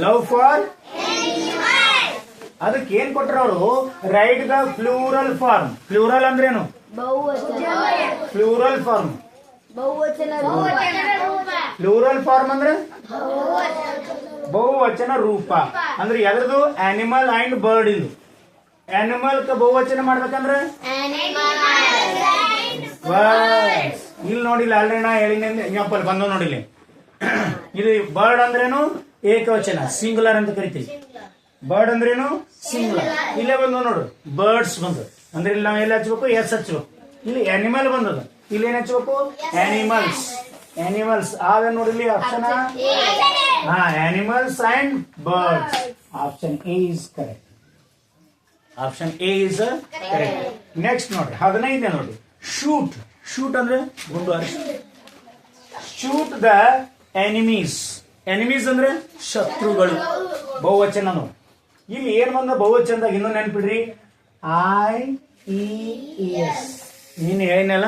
ಲವ್ ಫಾರ್ ಅದಕ್ಕೆ ಏನ್ ಕೊಟ್ರ ಅವರು write the plural form plural ಅಂದ್ರೇನು ಪ್ಲೂರಲ್ ಫಾರ್ಮ್ ಪ್ಲೂರಲ್ ಫಾರ್ಮ್ ಅಂದ್ರೆ ಬಹುವಚನ ರೂಪ ಅಂದ್ರೆ ಎದ್ರದು ಆನಿಮಲ್ ಅಂಡ್ ಬರ್ಡ್ ಇದು ಆನಿಮಲ್ ಬಹುವಚನ ಮಾಡ್ಬೇಕಂದ್ರೆ ಇಲ್ಲಿ ನೋಡಿಲ್ಲ ಆಲ್ರೆಡಿ ನಾ ಹೇಳಿನ ಜ್ಞಾಪಲ್ಲಿ ಬಂದ ನೋಡಿಲ್ಲ ಇದು ಬರ್ಡ್ ಅಂದ್ರೇನು ಏಕವಚನ ಸಿಂಗುಲರ್ ಅಂತ ಕರಿತೀವಿ ಬರ್ಡ್ ಅಂದ್ರೇನು ಸಿಂಗುಲರ್ ಇಲ್ಲೇ ಬಂದ ನೋಡು ಬರ್ಡ್ಸ್ ಬಂದು ಅಂದ್ರೆ ಇಲ್ಲಿ ನಾವ್ ಎಲ್ಲಿ ಹಚ್ಬೇಕು ಎಸ್ ಹಚ್ಬೇಕು ಇಲ್ಲಿ ಆನಿಮಲ್ ಬಂದದ ಇಲ್ಲಿ ಏನ್ ಹಚ್ಬೇಕು ಆನಿಮಲ್ಸ್ ಆಗ ನೋಡಿಲಿ option animals and birds option A is correct option A is correct next ನೋಡ್ರಿ 15ನೇ ನೋಡಿ ಶೂಟ್ ಶೂಟ್ ಅಂದ್ರೆ ಗುಂಡು ಹಾರಿಸು. Shoot the enemies. ಎನಿಮೀಸ್ ಅಂದ್ರೆ ಶತ್ರುಗಳು, ಬಹುವಚನ ನೋಡಿ. ಇಲ್ಲಿ ಏನ್ ಬಂದ ಬಹುವಚನದಾಗ ಇನ್ನೂ ನೆನ್ಪಿಡ್ರಿ, IES. ನೀನ್ ಏನಲ್ಲ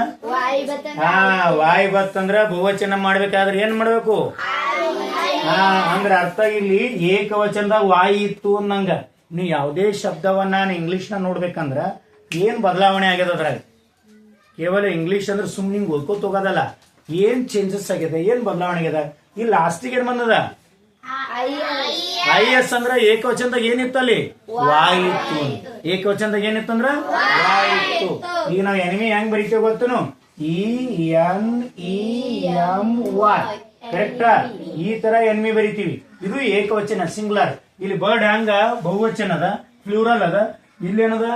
ವಾಯ್ ಬತ್ ಅಂದ್ರ ಬಹುವಚನ ಮಾಡ್ಬೇಕಾದ್ರೆ ಏನ್ ಮಾಡ್ಬೇಕು? ಅಂದ್ರ ಅರ್ಥ ಇಲ್ಲಿ ಏಕವಚನದಾಗ ವಾಯ್ ಇತ್ತು ಅನ್ನಂಗ. ನೀವು ಯಾವುದೇ ಶಬ್ದವನ್ನ ಇಂಗ್ಲಿಷ್ ನ ನೋಡ್ಬೇಕಂದ್ರ ಏನ್ ಬದಲಾವಣೆ ಆಗ್ಯದ ಅದ್ರಾಗ. ಕೇವಲ ಇಂಗ್ಲಿಷ್ ಅಂದ್ರೆ ಸುಮ್ಮನೆ ಹಿಂಗ್ ಓದ್ಕೋತ ಹೋಗೋದಲ್ಲ, ಏನ್ ಚೇಂಜಸ್ ಆಗಿದೆ, ಏನ್ ಬದಲಾವಣೆ ಆಗ್ಯದ. ಇಲ್ಲಿ ಲಾಸ್ಟಿಗೆ ಏನ್ ಬಂದದ? IS ಅಂದ್ರ ಏಕವಚನದಾಗ ಏನಿತ್ತು? ಅಲ್ಲಿ ವಾಯ್ ಇತ್ತು. ಏಕವಚನದಾಗ ಏನಿತ್ತಂದ್ರ ವಾಯ್ ಇತ್ತು. ಈಗ ನಾವ್ ಎನಿಮಿ ಹೆಂಗ್ ಬರೀತೇವೆ ಗೊತ್ತನು? ENEMY. ಕರೆಕ್ಟಾ? ಈ ತರ ಎನಿಮಿ ಬರಿತೀವಿ. ಇದು ಏಕವಚನ ಸಿಂಗ್ಯುಲರ್. ಇಲ್ಲಿ ಬರ್ಡ್ ಹಂಗ ಬಹುವಚನ ಅದ, ಪ್ಲೂರಲ್ ಅದ. ಇಲ್ಲೇನದ?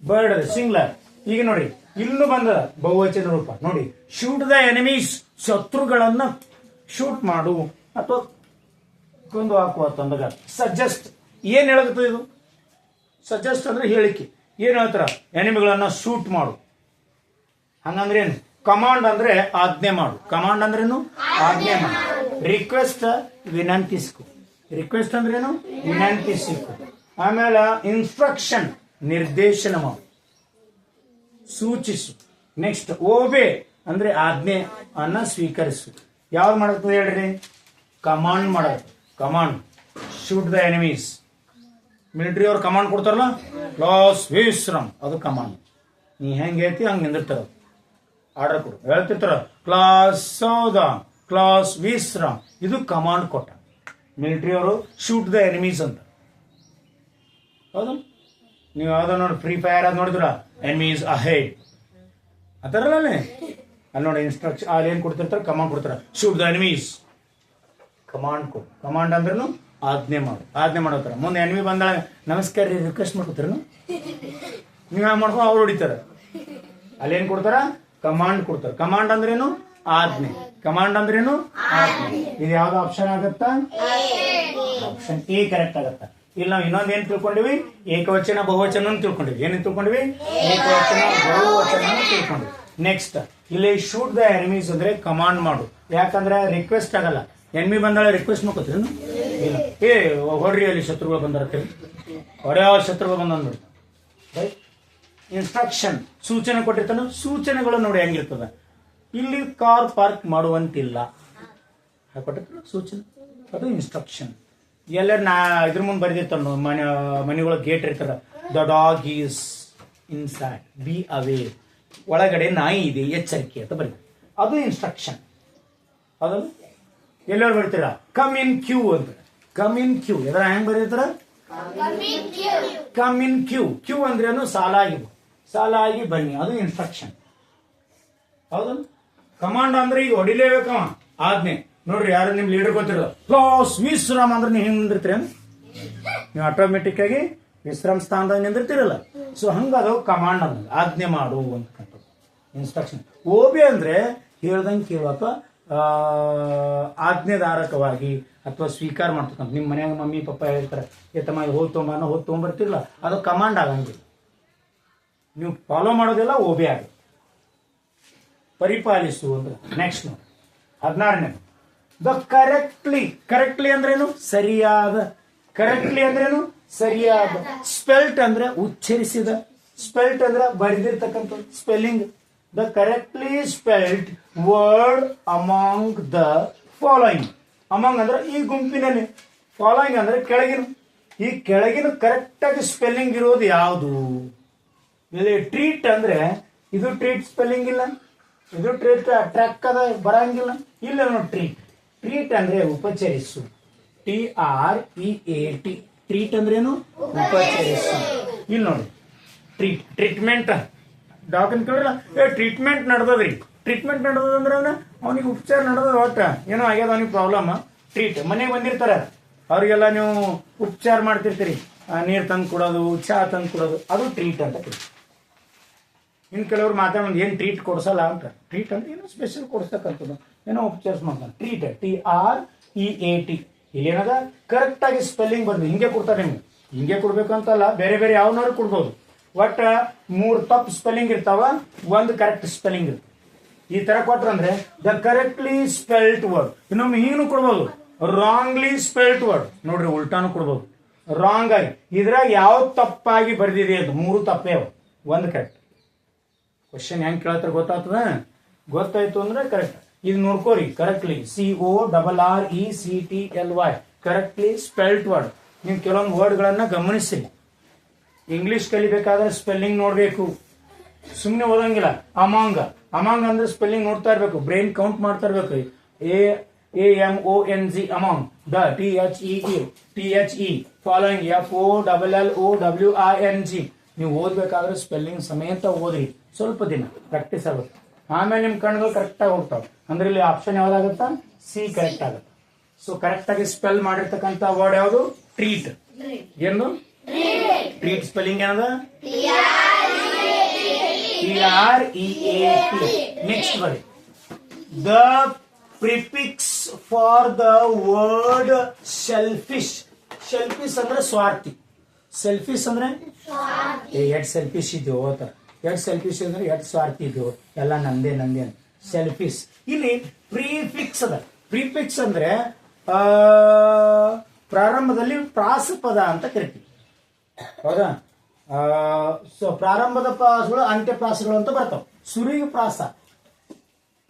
ಬರ್ಡ್ ಅದ ಸಿಂಗ್ಯುಲರ್. ಈಗ ನೋಡಿ ಇಲ್ಲೂ ಬಂದದ ಬಹುವಚನ ರೂಪ ನೋಡಿ. ಶೂಟ್ ದ ಎನಿಮೀಸ್, ಶತ್ರುಗಳನ್ನ ಶೂಟ್ ಮಾಡು ಅಥವಾ ಕೊಂದು ಹಾಕುವ ತಂದಾಗ. ಸಜೆಸ್ಟ್ ಏನ್ ಹೇಳಕತ್ತ ಇದು? ಸಜೆಸ್ಟ್ ಅಂದ್ರೆ ಹೇಳಿಕೆ. ಏನ್ ಹೇಳ್ತಾರ? ಎನಿಮಿಗಳನ್ನ ಶೂಟ್ ಮಾಡು. ಹಂಗಂದ್ರೆ ಏನು? ಕಮಾಂಡ್ ಅಂದ್ರೆ ಆಜ್ಞೆ ಮಾಡು. ಕಮಾಂಡ್ ಅಂದ್ರೇನು? ಆಜ್ಞೆ ಮಾಡು. ರಿಕ್ವೆಸ್ಟ್ ವಿನಂತಿಸಿಕು. ರಿಕ್ವೆಸ್ಟ್ ಅಂದ್ರೇನು? ವಿನಂತಿಸಿಕು. ಆಮೇಲೆ ಇನ್ಸ್ಟ್ರಕ್ಷನ್ ನಿರ್ದೇಶನ ಮಾಡು, ಸೂಚಿಸು. ನೆಕ್ಸ್ಟ್ ಓಬೆ ಅಂದ್ರೆ ಆಜ್ಞೆ ಅನ್ನ ಸ್ವೀಕರಿಸು. ಯಾವ್ದು ಮಾಡಕ್ತದೆ ಹೇಳ್ರಿ? ಕಮಾಂಡ್ ಮಾಡೋದು. Command shoot the enemies. Military ಅವ್ರು ಕಮಾಂಡ್ ಕೊಡ್ತಾರಲ್ಲ, ಕ್ಲಾಸ್ ವಿಶ್ರಮ್, ಅದು ಕಮಾಂಡ್. ನೀ ಹೆಂಗ್ ಹೇಳ್ತಿ ಹಂಗ ನಿಂದಿರ್ತಾರ. ಆರ್ಡರ್ ಕೊಡು ಹೇಳ್ತಿರ್ತಾರ, ಕ್ಲಾಸ್ ಸೌದ, ಕ್ಲಾಸ್ ವಿಶ್ರಮ್, ಇದು ಕಮಾಂಡ್ ಕೊಟ್ಟ ಮಿಲಿಟರಿ ಅವರು. ಶೂಟ್ ದ ಎನಿಮೀಸ್ ಅಂತ. ಹೌದು, ನೀವು ಯಾವ್ದೋ ನೋಡಿ ಫ್ರೀ ಫೈರ್ ಅದ್ ನೋಡಿದ್ರ, ಎನಿಮೀಸ್ ಅಹೆಡ್ ಅಂತಾರಲ್ಲ ಅಲ್ಲಿ ನೋಡಿ ಇನ್ಸ್ಟ್ರಕ್ಷನ್ ಅಲ್ಲಿ ಏನ್ ಕೊಡ್ತಿರ್ತಾರ? ಕಮಾಂಡ್ ಕೊಡ್ತಾರ. ಶೂಟ್ ದ ಎನಿಮೀಸ್, ಕಮಾಂಡ್ ಕೊಡು. ಕಮಾಂಡ್ ಅಂದ್ರೂ ಆಜ್ಞೆ ಮಾಡು. ಆಜ್ಞೆ ಮಾಡೋತಾರ. ಮುಂದೆ ಎನಿಮಿ ಬಂದಾಗ ನಮಸ್ಕಾರ ರೀ ರಿಕ್ವೆಸ್ಟ್ ಮಾಡ್ಕೊತಾರ, ನೀವ್ ಹ್ಯಾಂಗ ಮಾಡ್ಕೊ ಅವ್ರು ಹೊಡಿತಾರ. ಅಲ್ಲೇನ್ ಕೊಡ್ತಾರ? ಕಮಾಂಡ್ ಕೊಡ್ತಾರ. ಕಮಾಂಡ್ ಅಂದ್ರೇನು? ಆಜ್ಞೆ. ಕಮಾಂಡ್ ಅಂದ್ರೇನು? ಆಜ್ಞೆ. ಇದು ಯಾವ್ದು ಆಪ್ಷನ್ ಆಗತ್ತಾ? ಆಪ್ಷನ್ ಎ ಕರೆಕ್ಟ್ ಆಗತ್ತ. ಇಲ್ಲಿ ನಾವು ಇನ್ನೊಂದ್ ಏನ್ ತಿಳ್ಕೊಂಡಿವಿ? ಏಕವಚನ ಬಹುವಚನ ತಿಳ್ಕೊಂಡಿವಿ. ಏನೇನ್ ತಿಳ್ಕೊಂಡಿವಿ? ಏಕವಚನ ಬಹುವಚನ ತಿಳ್ಕೊಂಡಿವಿ. ನೆಕ್ಸ್ಟ್ ಇಲ್ಲಿ ಶೂಟ್ ದ ಎನಿಮೀಸ್ ಅಂದ್ರೆ ಕಮಾಂಡ್ ಮಾಡು. ಯಾಕಂದ್ರೆ ರಿಕ್ವೆಸ್ಟ್ ಆಗಲ್ಲ. ಎನಿಮಿ ಬಂದಾಳೆ ರಿಕ್ವೆಸ್ಟ್ ಮಾಡ್ಕೋತೀರಿ? ಇಲ್ಲ. ಹೊಡ್ರಿ ಅಲ್ಲಿ ಶತ್ರುಗಳು ಬಂದಿರ್ತೀವಿ, ಹೊಡ್ಯಾವ ಶತ್ರುಗಳು ಬಂದ ನೋಡಿ. ರೈಟ್. ಇನ್ಸ್ಟ್ರಕ್ಷನ್ ಸೂಚನೆ ಕೊಟ್ಟಿರ್ತಾನೆ. ಸೂಚನೆಗಳು ನೋಡಿ ಹೆಂಗಿರ್ತದ. ಇಲ್ಲಿ ಕಾರ್ ಪಾರ್ಕ್ ಮಾಡುವಂತಿಲ್ಲ ಕೊಟ್ಟಿರ್ತಾರ ಸೂಚನೆ, ಅದು ಇನ್ಸ್ಟ್ರಕ್ಷನ್. ಎಲ್ಲರೂ ಇದ್ರ ಮುಂದೆ ಬರೆದಿರ್ತಾನ, ಮನೆಗಳ ಗೇಟ್ ಇರ್ತಾರ, the dog is inside, be away, ಒಳಗಡೆ ನಾಯಿ ಇದೆ, ಎಚ್ಚರಿಕೆ ಅಂತ ಬರೀತಾರೆ. ಅದು ಇನ್ಸ್ಟ್ರಕ್ಷನ್. ಅದಲ್ಲ ಎಲ್ಲರೂ ಬರ್ತೀರ ಕಮ್ ಇನ್ ಕ್ಯೂ ಅಂತ. ಕಮ್ ಇನ್ ಕ್ಯೂ ಎದ್ರ ಹೆಂಗ್ ಬರೀತಾರ? Come in queue. ಕ್ಯೂ ಅಂದ್ರೇನು? ಸಾಲಾಗಿ ಬನ್ನಿ, ಅದು ಇನ್ಸ್ಟ್ರಕ್ಷನ್. ಹೌದಲ್ಲ? ಕಮಾಂಡ್ ಅಂದ್ರೆ ಈಗ ಹೊಡಿಲೇಬೇಕವ, ಆಜ್ಞೆ. ನೋಡ್ರಿ ಯಾರು ನಿಮ್ ಲೀಡರ್ ಗೊತ್ತಿರೋ ಕ್ಲಾಸ್ ವಿಶ್ರಾಮ್ ಅಂದ್ರೆ ನೀವು ಹಿಂಗ್ ನಿಂದಿರ್ತೀರ, ನೀವು ಆಟೋಮೆಟಿಕ್ ಆಗಿ ವಿಶ್ರಾಮ್ ಸ್ಥಾನದಾಗ ನಿಂದಿರ್ತಿರಲ್ಲ. ಸೊ ಹಂಗದು ಕಮಾಂಡ್ ಅಂದ್ರೆ ಆಜ್ಞೆ ಮಾಡು ಅಂತ ಇನ್ಸ್ಟ್ರಕ್ಷನ್. ಓಬೆ ಅಂದ್ರೆ ಹೇಳ್ದಂಗೆ ಕೇಳಕ, ಆಜ್ಞೆದಾರಕವಾಗಿ ಅಥವಾ ಸ್ವೀಕಾರ ಮಾಡ್ತಕ್ಕಂಥ. ನಿಮ್ಮ ಮನ್ಯಾಗ ಮಮ್ಮಿ ಪಪ್ಪ ಹೇಳ್ತಾರೆ, ಎತ್ತಮ್ಮ ಹೋದ್ ತೊಗೊಂಬರ್ತಿರಲ್ಲ, ಅದು ಕಮಾಂಡ್ ಆಗಂಗಿಲ್ಲ. ನೀವು ಫಾಲೋ ಮಾಡೋದೆಲ್ಲ ಓಬೆ ಆಗ. ಪರಿಪಾಲಿಸು ಅಂದ್ರೆ ನೆಕ್ಸ್ಟ್ ನೋಡಿ 16ನೇ ದ ಕರೆಕ್ಟ್ಲಿ ಅಂದ್ರೇನು? ಸರಿಯಾದ. ಕರೆಕ್ಟ್ಲಿ ಅಂದ್ರೇನು? ಸರಿಯಾದ. ಸ್ಪೆಲ್ಟ್ ಅಂದ್ರೆ ಉಚ್ಚರಿಸಿದ. ಸ್ಪೆಲ್ಟ್ ಅಂದ್ರೆ ಬರೆದಿರ್ತಕ್ಕಂಥ spelling. The correctly spelt word among the following. Among ಅಂದ್ರೆ ಈ ಗುಂಪಿನಲ್ಲಿ, ಫಾಲೋಯಿಂಗ್ ಅಂದ್ರೆ ಕೆಳಗಿನ. ಈ ಕೆಳಗಿನ ಕರೆಕ್ಟ್ ಆಗಿ ಸ್ಪೆಲ್ಲಿಂಗ್ ಇರೋದು ಯಾವುದು? ಇಲ್ಲಿ ಟ್ರೀಟ್ ಅಂದ್ರೆ ಇದು ಟ್ರೀಟ್ ಸ್ಪೆಲ್ಲಿಂಗ್ ಇಲ್ಲ, ಇದು ಟ್ರೀಟ್ ಟ್ರ್ಯಾಕ್ ಅದ ಬರಂಗಿಲ್ಲ. ಇಲ್ಲ ನೋಡಿ ಟ್ರೀಟ್ ಅಂದ್ರೆ ಉಪಚರಿಸು. TREAT. ಟ್ರೀಟ್ ಅಂದ್ರೇನು? ಉಪಚರಿಸು. ಇಲ್ಲಿ ನೋಡಿ ಟ್ರೀಟ್ಮೆಂಟ್. ಡಾಕ್ಟರ್ ಕೇಳಿಲ್ಲ, ಟ್ರೀಟ್ಮೆಂಟ್ ನಡೆದದ್ರಿ. ಟ್ರೀಟ್ಮೆಂಟ್ ನಡೆದಂದ್ರೆ ಅವನಿಗೆ ಉಪಚಾರ ನಡೆದ, ಒಟ್ಟ ಏನೋ ಆಗ್ಯದ ಅವನಿಗೆ ಪ್ರಾಬ್ಲಮ್. ಟ್ರೀಟ್. ಮನೆಗೆ ಬಂದಿರ್ತಾರ, ಅವ್ರಿಗೆಲ್ಲ ನೀವು ಉಪಚಾರ ಮಾಡ್ತಿರ್ತೀರಿ, ನೀರು ತಂದು ಕೊಡೋದು, ಚಹಾ ತಂದು ಕೊಡೋದು, ಅದು ಟ್ರೀಟ್ ಅಂತ ಕರೀತಾರೆ. ಇನ್ನು ಕೆಲವ್ರು ಮಾತಾಡೋದು ಏನು ಟ್ರೀಟ್ ಕೊಡ್ಸಲ್ಲ ಅಂತ. ಟ್ರೀಟ್ ಅಂದ್ರೆ ಏನೋ ಸ್ಪೆಷಲ್ ಕೊಡ್ಸ್ತಕ್ಕಂಥದ್ದು, ಏನೋ ಉಪಚಾರ ಮಾಡ್ತಾನೆ. Treat TREAT. ಇಲ್ಲೇನದ ಕರೆಕ್ಟ್ ಆಗಿ ಸ್ಪೆಲ್ಲಿಂಗ್ ಬಂದು ಹಿಂಗೆ ಕೊಡ್ತಾರೆ. ನಿಮ್ಗೆ ಹಿಂಗೆ ಕೊಡ್ಬೇಕು ಅಂತಲ್ಲ, ಬೇರೆ ಬೇರೆ ಯಾವನಾದ್ರು ಕೊಡ್ಬೋದು. ಒಟ್ಟ 3 ತಪ್ಪು ಸ್ಪೆಲ್ಲಿಂಗ್ ಇರ್ತಾವ, ಒಂದು ಕರೆಕ್ಟ್ ಸ್ಪೆಲ್ಲಿಂಗ್ ಇರ್ತದೆ. ಈ ತರ ಕೊಟ್ರಂದ್ರೆ ದ ಕರೆಕ್ಟ್ಲಿ ಸ್ಪೆಲ್ಟ್ ವರ್ಡ್. ಇನ್ನೊಮ್ಮೆ ಹೀನು ಕೊಡ್ಬೋದು, ರಾಂಗ್ಲಿ ಸ್ಪೆಲ್ಟ್ ವರ್ಡ್. ನೋಡ್ರಿ ಉಲ್ಟಾನು ಕೊಡ್ಬೋದು, ರಾಂಗ್ ಆಗಿ. ಇದ್ರಾಗ ಯಾವ ತಪ್ಪಾಗಿ ಬರ್ದಿದೆ ಅಂತ 3 ತಪ್ಪೇ ಅವ, ಒಂದು ಕರೆಕ್ಟ್. ಕ್ವಶನ್ ಹೆಂಗ್ ಕೇಳತ್ತಾರ ಗೊತ್ತಾಗ್ತದ? ಗೊತ್ತಾಯ್ತು ಅಂದ್ರೆ ಕರೆಕ್ಟ್. ಇದು ನೋಡ್ಕೋರಿ, correctly CORRECTLY correctly spelt word. ನೀವು ಕೆಲವೊಂದು ವರ್ಡ್ಗಳನ್ನ ಗಮನಿಸಿ. ಇಂಗ್ಲಿಷ್ ಕಲಿಬೇಕಾದ್ರೆ ಸ್ಪೆಲ್ಲಿಂಗ್ ನೋಡ್ಬೇಕು, ಸುಮ್ಮನೆ ಓದಂಗಿಲ್ಲ. ಅಮಾಂಗ್ ಅಂದ್ರೆ ಸ್ಪೆಲ್ಲಿಂಗ್ ನೋಡ್ತಾ ಇರ್ಬೇಕು, ಬ್ರೈನ್ ಕೌಂಟ್ ಮಾಡ್ತಾ ಇರ್ಬೇಕು. AMONG among, the THE following FOLLOWING. ನೀವು ಓದ್ಬೇಕಾದ್ರೆ ಸ್ಪೆಲ್ಲಿಂಗ್ ಸಮೇತ ಓದ್ರಿ, ಸ್ವಲ್ಪ ದಿನ ಪ್ರಾಕ್ಟೀಸ್ ಆಗುತ್ತೆ, ಆಮೇಲೆ ನಿಮ್ ಕಣ್ಗಳು ಕರೆಕ್ಟ್ ಆಗಿ ಹೋಗ್ತಾವ. ಅಂದ್ರೆ ಇಲ್ಲಿ ಆಪ್ಷನ್ ಯಾವ್ದಾಗುತ್ತ? ಸಿ ಕರೆಕ್ಟ್ ಆಗುತ್ತೆ. ಸೊ ಕರೆಕ್ಟ್ ಆಗಿ ಸ್ಪೆಲ್ ಮಾಡಿರ್ತಕ್ಕಂಥ ವರ್ಡ್ ಯಾವುದು? ಟ್ರೀಟ್. ಏನು ಟ್ರೀಟ್ ಸ್ಪೆಲ್ಲಿಂಗ್ ಏನದ? TREAT. ನೆಕ್ಸ್ಟ್ ಬರಿ, the prefix for the word selfish. Selfish ಅಂದ್ರೆ ಸ್ವಾರ್ಥಿ. ಸೆಲ್ಫಿಶ್ ಅಂದ್ರೆ ಎಟ್ ಸೆಲ್ಫಿಶ್ ಇದೆಯೋ, ಎಟ್ ಸೆಲ್ಫಿಶ್ ಅಂದ್ರೆ ಎಟ್ ಸ್ವಾರ್ಥಿ ಇದೆಯೋ, ಎಲ್ಲ ನಂದೇ ಅಂತ ಸೆಲ್ಫಿಶ್. ಇಲ್ಲಿ ಪ್ರಿಫಿಕ್ಸ್ ಅದ. ಪ್ರಿಫಿಕ್ಸ್ ಅಂದ್ರೆ ಪ್ರಾರಂಭದಲ್ಲಿ ಪ್ರಾಸಪದ ಅಂತ ಕರಿತೀವಿ, ಹೌದಾ? ಸೊ ಪ್ರಾರಂಭದ ಪ್ರಾಸಗಳು ಅಂತ್ಯಪ್ರಾಸಗಳು ಅಂತ ಬರ್ತಾವ. ಸುರಿಗೆ ಪ್ರಾಸ.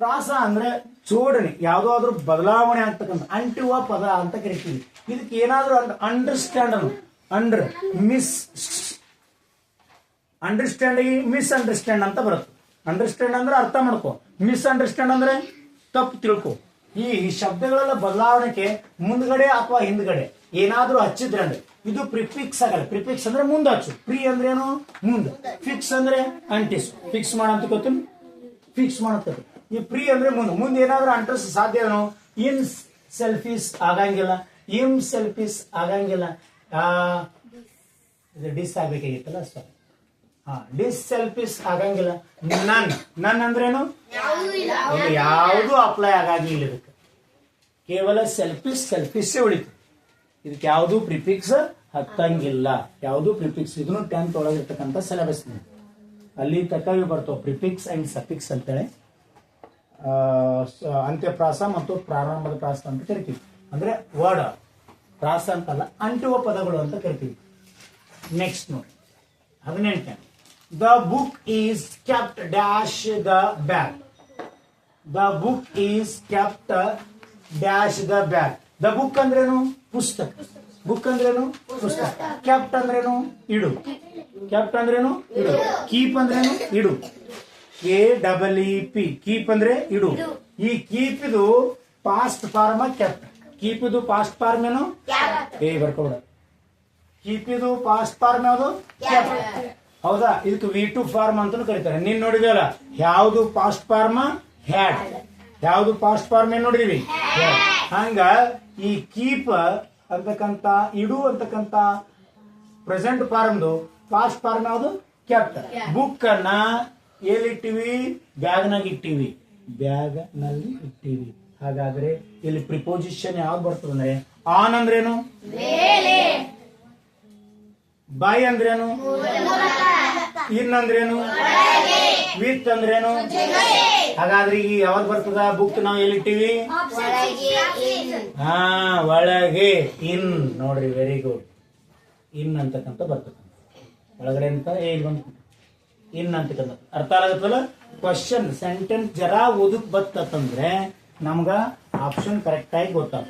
ಪ್ರಾಸ ಅಂದ್ರೆ ಜೋಡಣೆ, ಯಾವುದಾದ್ರೂ ಬದಲಾವಣೆ ಆಗ್ತಕ್ಕಂಥ ಅಂಟುವ ಪದ ಅಂತ ಕರಿತೀವಿ. ಇದಕ್ಕೆ ಏನಾದ್ರೂ ಅಂಡರ್ಸ್ಟ್ಯಾಂಡ್ ಅಂಡರ್ ಮಿಸ್ಅಂಡರ್ಸ್ಟ್ಯಾಂಡ್ ಅಂತ ಬರುತ್ತೆ. ಅಂಡರ್ಸ್ಟ್ಯಾಂಡ್ ಅಂದ್ರೆ ಅರ್ಥ ಮಾಡ್ಕೊ, ಮಿಸ್ಅಂಡರ್ಸ್ಟ್ಯಾಂಡ್ ಅಂದ್ರೆ ತಪ್ಪು ತಿಳ್ಕೊ. ಈ ಶಬ್ದಗಳೆಲ್ಲ ಬದಲಾವಣೆಗೆ ಮುಂದ್ಗಡೆ ಅಥವಾ ಹಿಂದ್ಗಡೆ ಏನಾದ್ರೂ ಹಚ್ಚಿದ್ರಂದ್ರೆ ಇದು ಪ್ರಿಫಿಕ್ಸ್ ಆಗಲ್ಲ. ಪ್ರಿಫಿಕ್ಸ್ ಅಂದ್ರೆ ಮುಂದೆ ಹಚ್ಚು. ಪ್ರಿ ಅಂದ್ರೆ ಏನು? ಮುಂದೆ. ಫಿಕ್ಸ್ ಅಂದ್ರೆ ಅಂಟಿಸು. ಫಿಕ್ಸ್ ಮಾಡಂತ ಗೊತ್ತು, ಫಿಕ್ಸ್ ಮಾಡಂತ. ಈ ಪ್ರಿ ಅಂದ್ರೆ ಮುಂದೆ ಏನಾದ್ರೂ ಅಂಟಿಸ್ ಸಾಧ್ಯ ಏನೋ. ಇನ್ ಸೆಲ್ಫಿಸ್ ಆಗಂಗಿಲ್ಲ, ಇಮ್ ಸೆಲ್ಫಿಸ್ ಆಗಂಗಿಲ್ಲ. ಇದು ಡಿಸ್ ಆಗ್ಬೇಕಾಗಿತ್ತಲ್ಲ, ಸಾರಿ. ಡಿಸ್ ಸೆಲ್ಫಿಸ್ ಆಗಂಗಿಲ್ಲ. ನನ್ ಅಂದ್ರೇನು? ಯಾವುದು ಅಪ್ಲೈ ಆಗಾಗಿಲ್ಲ ಇದಕ್ಕೆ. ಕೇವಲ ಸೆಲ್ಫಿಶ್ ಉಳಿತು. ಇದಕ್ಕೆ ಯಾವುದು ಪ್ರಿಫಿಕ್ಸ್ ಹತ್ತಂಗಿಲ್ಲ, ಯಾವುದು ಪ್ರಿಫಿಕ್ಸ್. ಇದನ್ನು 10th ಒಳಗಿರ್ತಕ್ಕಂಥ ಸಿಲೆಬಸ್ ಅಲ್ಲಿ ತಕ್ಕವಿ ಬರ್ತಾವ ಪ್ರಿಫಿಕ್ಸ್ ಅಂಡ್ ಸಫಿಕ್ಸ್ ಅಂತೇಳಿ. ಅಂತ್ಯಪ್ರಾಸ ಮತ್ತು ಪ್ರಾರಂಭದ ಪ್ರಾಸ ಅಂತ ಕರಿತೀವಿ. ಅಂದ್ರೆ ವರ್ಡ್ ಪ್ರಾಸ ಅಂತಲ್ಲ, ಅಂಟುವ ಪದಗಳು ಅಂತ ಕರಿತೀವಿ. ನೆಕ್ಸ್ಟ್ ನೋಡಿ 18. The book is kept dash the bag. The book is kept dash the bag. The book ಅಂದ್ರೇನು? ಪುಸ್ತಕ. ಬುಕ್ ಅಂದ್ರೇನು? ಪುಸ್ತಕ. ಕೆಪ್ಟ್ ಅಂದ್ರೇನು? ಇಡು. ಕೆಪ್ಟ್ ಅಂದ್ರೇನು? ಇಡು. ಕೀಪ್ ಅಂದ್ರೇನು? ಇಡು. KEEP. ಕೀಪ್ ಅಂದ್ರೆ ಇಡು. ಈ ಕೀಪ್ ಇದು ಪಾಸ್ಟ್ ಫಾರ್ಮ್ ಕೆಪ್ಟ್. ಕೀಪ್ ಇದು ಪಾಸ್ಟ್ ಫಾರ್ಮ್ ಏನು? ಬರ್ಕೋಬೇಡ. ಕೀಪ್ ಇದು ಪಾಸ್ಟ್ ಫಾರ್ಮ್ ಯಾವುದು? ಕೆಪ್ಟ್. ಹೌದಾ? ಇದಕ್ಕೆ V2 ಫಾರ್ಮ್ ಅಂತ ಕರೀತಾರೆ. ನೀನ್ ನೋಡಿದಲ್ಲ, ಯಾವುದು ಪಾಸ್ಟ್ ಫಾರ್ಮ್? ಹ್ಯಾಡ್. ಯಾವುದು ಪಾಸ್ಟ್ ಫಾರ್ಮ್ ಏನ್ ನೋಡಿದೀವಿ? ಹಂಗ ಈ ಕೀಪ್ ಅಂತಕ್ಕಂತ, ಇಡು ಅಂತಕ್ಕಂತ ಪ್ರೆಸೆಂಟ್ ಫಾರ್ಮ್ದು ಪಾಸ್ಟ್ ಫಾರ್ಮ್ ಯಾವುದು? ಕೆಪ್ಟ್. ಬುಕ್ ಅನ್ನ ಎಲ್ಲಿಟ್ಟಿವಿ? ಬ್ಯಾಗ್ನಾಗ ಇಟ್ಟಿವಿ. ಬ್ಯಾಗ್ ನಲ್ಲಿ ಇಟ್ಟಿವಿ. ಹಾಗಾದ್ರೆ ಇಲ್ಲಿ ಪ್ರಿಪೋಸಿಷನ್ ಯಾವ್ದು ಬರ್ತದೆ ಅಂದ್ರೆ ಆನ್ ಅಂದ್ರೇನು? ಬೈ ಅಂದ್ರೇನು? ಇನ್ ಅಂದ್ರೇನು? ವಿತ್ ಅಂದ್ರೇನು? ಹಾಗಾದ್ರೆ ಈಗ ಯಾವ್ದು ಬರ್ತದ? ಬುಕ್ ನಾವು ಎಲ್ಲಿಟ್ಟಿವಿ? ಒಳಗೆ. ಇನ್ ನೋಡ್ರಿ, ವೆರಿ ಗುಡ್. ಇನ್ ಅಂತಕ್ಕಂಥ ಬರ್ತಕ್ಕಂಥ ಒಳಗಡೆ ಅಂತ ಇಲ್ಲಿ ಬಂದ ಇನ್ ಅಂತಕ್ಕಂಥ ಅರ್ಥ ಆಗತ್ತಲ್ಲ. ಕ್ವಶನ್ ಸೆಂಟೆನ್ಸ್ ಜರಾ ಓದಕ್ ಬತ್ತಂದ್ರೆ ನಮ್ಗ ಆಪ್ಷನ್ ಕರೆಕ್ಟ್ ಆಗಿ ಗೊತ್ತಾಗ.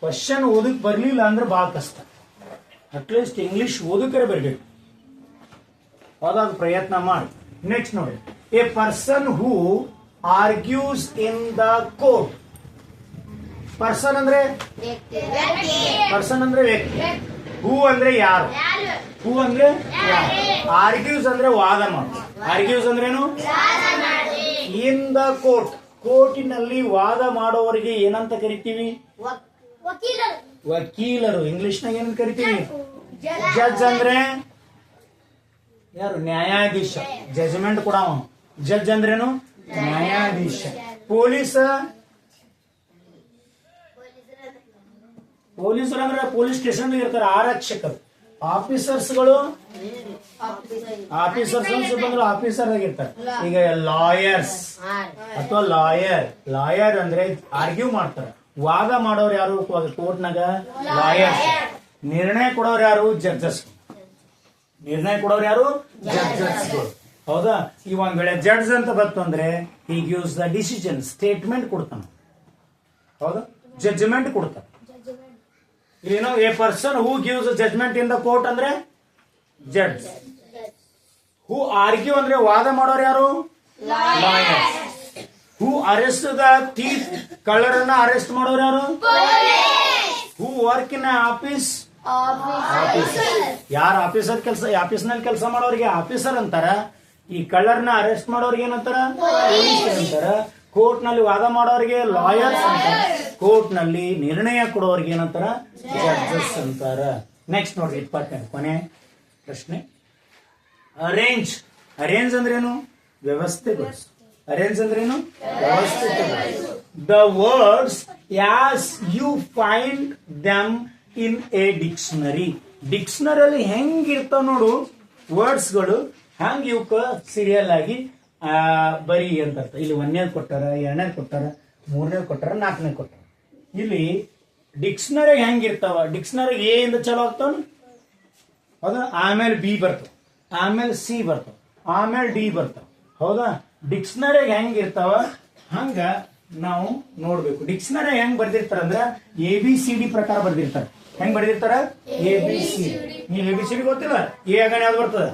ಕ್ವಶನ್ ಓದಕ್ ಬರ್ಲಿಲ್ಲ ಅಂದ್ರೆ ಬಹಳ ಕಷ್ಟ. ಅಟ್ಲೀಸ್ಟ್ ಇಂಗ್ಲಿಷ್ ಓದಕರೆ ಬರ್ಬೇಕು, ಅದಾಗ ಪ್ರಯತ್ನ ಮಾಡಿ. ನೆಕ್ಸ್ಟ್ ನೋಡಿ, A person who argues in the court. Person ಅಂದ್ರೆ ವ್ಯಕ್ತಿ. ಹೂ ಅಂದ್ರೆ ಯಾರು? ಹೂ ಅಂದ್ರೆ ಯಾರು? ಆರ್ಗ್ಯೂಸ್ ಅಂದ್ರೆ ವಾದ ಮಾಡು. ಆರ್ಗ್ಯೂಸ್ ಅಂದ್ರೇನು? ಇನ್ ದ ಕೋರ್ಟ್. ಕೋರ್ಟಿನಲ್ಲಿ ವಾದ ಮಾಡೋವರಿಗೆ ಏನಂತ ಕರಿತೀವಿ? ವಕೀಲರು. ಇಂಗ್ಲಿಷ್ನಾಗ ಏನಂತ ಕರಿತೀವಿ? ಜಡ್ಜ್ ಅಂದ್ರೆ ಯಾರು? ನ್ಯಾಯಾಧೀಶ. ಜಜ್ಮೆಂಟ್ ಕೊಡವ ಜಡ್ಜ್ ಅಂದ್ರೇನು? ನ್ಯಾಯಾಧೀಶ. ಪೊಲೀಸರು ಅಂದ್ರೆ ಪೊಲೀಸ್ ಸ್ಟೇಷನ್ ಇರ್ತಾರೆ, ಆರಕ್ಷಕರು. ಆಫೀಸರ್ಸ್ಗಳು ಆಫೀಸರ್ಸ್ ಬಂದ್ರೆ ಆಫೀಸರ್ ಆಗಿರ್ತಾರೆ. ಈಗ ಲಾಯರ್ಸ್ ಅಥವಾ ಲಾಯರ್ ಅಂದ್ರೆ ಆರ್ಗ್ಯೂ ಮಾಡ್ತಾರೆ, ವಾದ ಮಾಡೋರು ಯಾರು ಕೋರ್ಟ್ನಾಗ? ಲಾಯರ್ಸ್. ನಿರ್ಣಯ ಕೊಡೋರು ಯಾರು? ಜಡ್ಜಸ್. ಹೌದಾ? ಈ ಒಂದ್ ವೇಳೆ ಜಡ್ಜ್ ಅಂತ ಬಂತು ಅಂದ್ರೆ ಈ ಗಿವ್ಸ್ ದ ಡಿಸಿಷನ್, ಸ್ಟೇಟ್ಮೆಂಟ್ ಕೊಡ್ತಾನೆ. ಹೌದಾ? ಜಡ್ಜ್ಮೆಂಟ್ ಕೊಡ್ತಾನೆ. ಏನೋ a person who gives judgement in the court ಅಂದ್ರೆ ಜಡ್ಜ್. ಹೂ ಆರ್ಗ್ಯೂ ಅಂದ್ರೆ ವಾದ ಮಾಡೋರು ಯಾರು? Lawyers. Who arrest the thief, ಕಳ್ಳರನ್ನ ಅರೆಸ್ಟ್ ಮಾಡೋರು ಯಾರು? ಹೂ ವರ್ಕ್ ಇನ್ ಆಫೀಸ್, ಯಾರು ಆಫೀಸರ್ ಕೆಲಸ, ಆಫೀಸ್ನಲ್ಲಿ ಕೆಲಸ ಮಾಡೋರಿಗೆ ಆಫೀಸರ್ ಅಂತಾರ. ಈ ಕಳ್ಳರ್ನ ಅರೆಸ್ಟ್ ಮಾಡೋರಿಗೆ ಏನಂತಾರ? ಪೊಲೀಸ್ ಅಂತಾರ. ಕೋರ್ಟ್ ನಲ್ಲಿ ವಾದ ಮಾಡೋರಿಗೆ ಲಾಯರ್ಸ್ ಅಂತಾರ. ಕೋರ್ಟ್ ನಲ್ಲಿ ನಿರ್ಣಯ ಕೊಡೋರಿಗೆ ಏನಂತಾರ? ಜಡ್ಜಸ್ ಅಂತಾರ. ನೆಕ್ಸ್ಟ್ ನೋಡ್ರಿ 20 ಕೊನೆ ಪ್ರಶ್ನೆ. ಅರೇಂಜ್ ಅಂದ್ರೇನು? ವ್ಯವಸ್ಥೆಗೊಳಿಸು. ಅರೇಂಜ್ ಅಂದ್ರೇನು? ವ್ಯವಸ್ಥಿತಗೊಳಿಸು. The words as you find them in a dictionary. ಡಿಕ್ಷನರಿಯಲ್ಲಿ ಹೆಂಗಿರ್ತಾವ ನೋಡು ವರ್ಡ್ಸ್ಗಳು, ಹಂಗ ಇವಕ್ಕ ಸೀರಿಯಲ್ ಆಗಿ ಬರಿ ಅಂತ ಅರ್ಥ. ಇಲ್ಲಿ 1ನೇದು ಕೊಟ್ಟಾರ, 2ನೇದು ಕೊಟ್ಟಾರ, 3ನೇದು ಕೊಟ್ಟಾರ, 4ನೇದು ಕೊಟ್ಟಾರ. ಇಲ್ಲಿ ಡಿಕ್ಷನರಿ ಹೆಂಗಿರ್ತಾವ? ಡಿಕ್ಷನರಿ ಎ ಇಂದ ಚಲೋ ಆಗ್ತಾವ, ಹೌದಾ? ಆಮೇಲೆ ಬಿ ಬರ್ತಾವ, ಆಮೇಲೆ ಸಿ ಬರ್ತಾವ, ಆಮೇಲೆ ಡಿ ಬರ್ತಾವ. ಹೌದಾ? ಡಿಕ್ಷನರಿ ಹೆಂಗಿರ್ತಾವ ಹಂಗ ನಾವು ನೋಡ್ಬೇಕು. ಡಿಕ್ಷನರಿ ಹೆಂಗ್ ಬರ್ದಿರ್ತಾರ ಅಂದ್ರ ABCD ಪ್ರಕಾರ ಬರ್ದಿರ್ತಾರ. ಹೆಂಗ್ ಬರ್ದಿರ್ತಾರ? ABCD. ನೀವು ABCD ಗೊತ್ತಿಲ್ಲ? ಎ ಆಗನ ಯಾವ್ದು ಬರ್ತದ?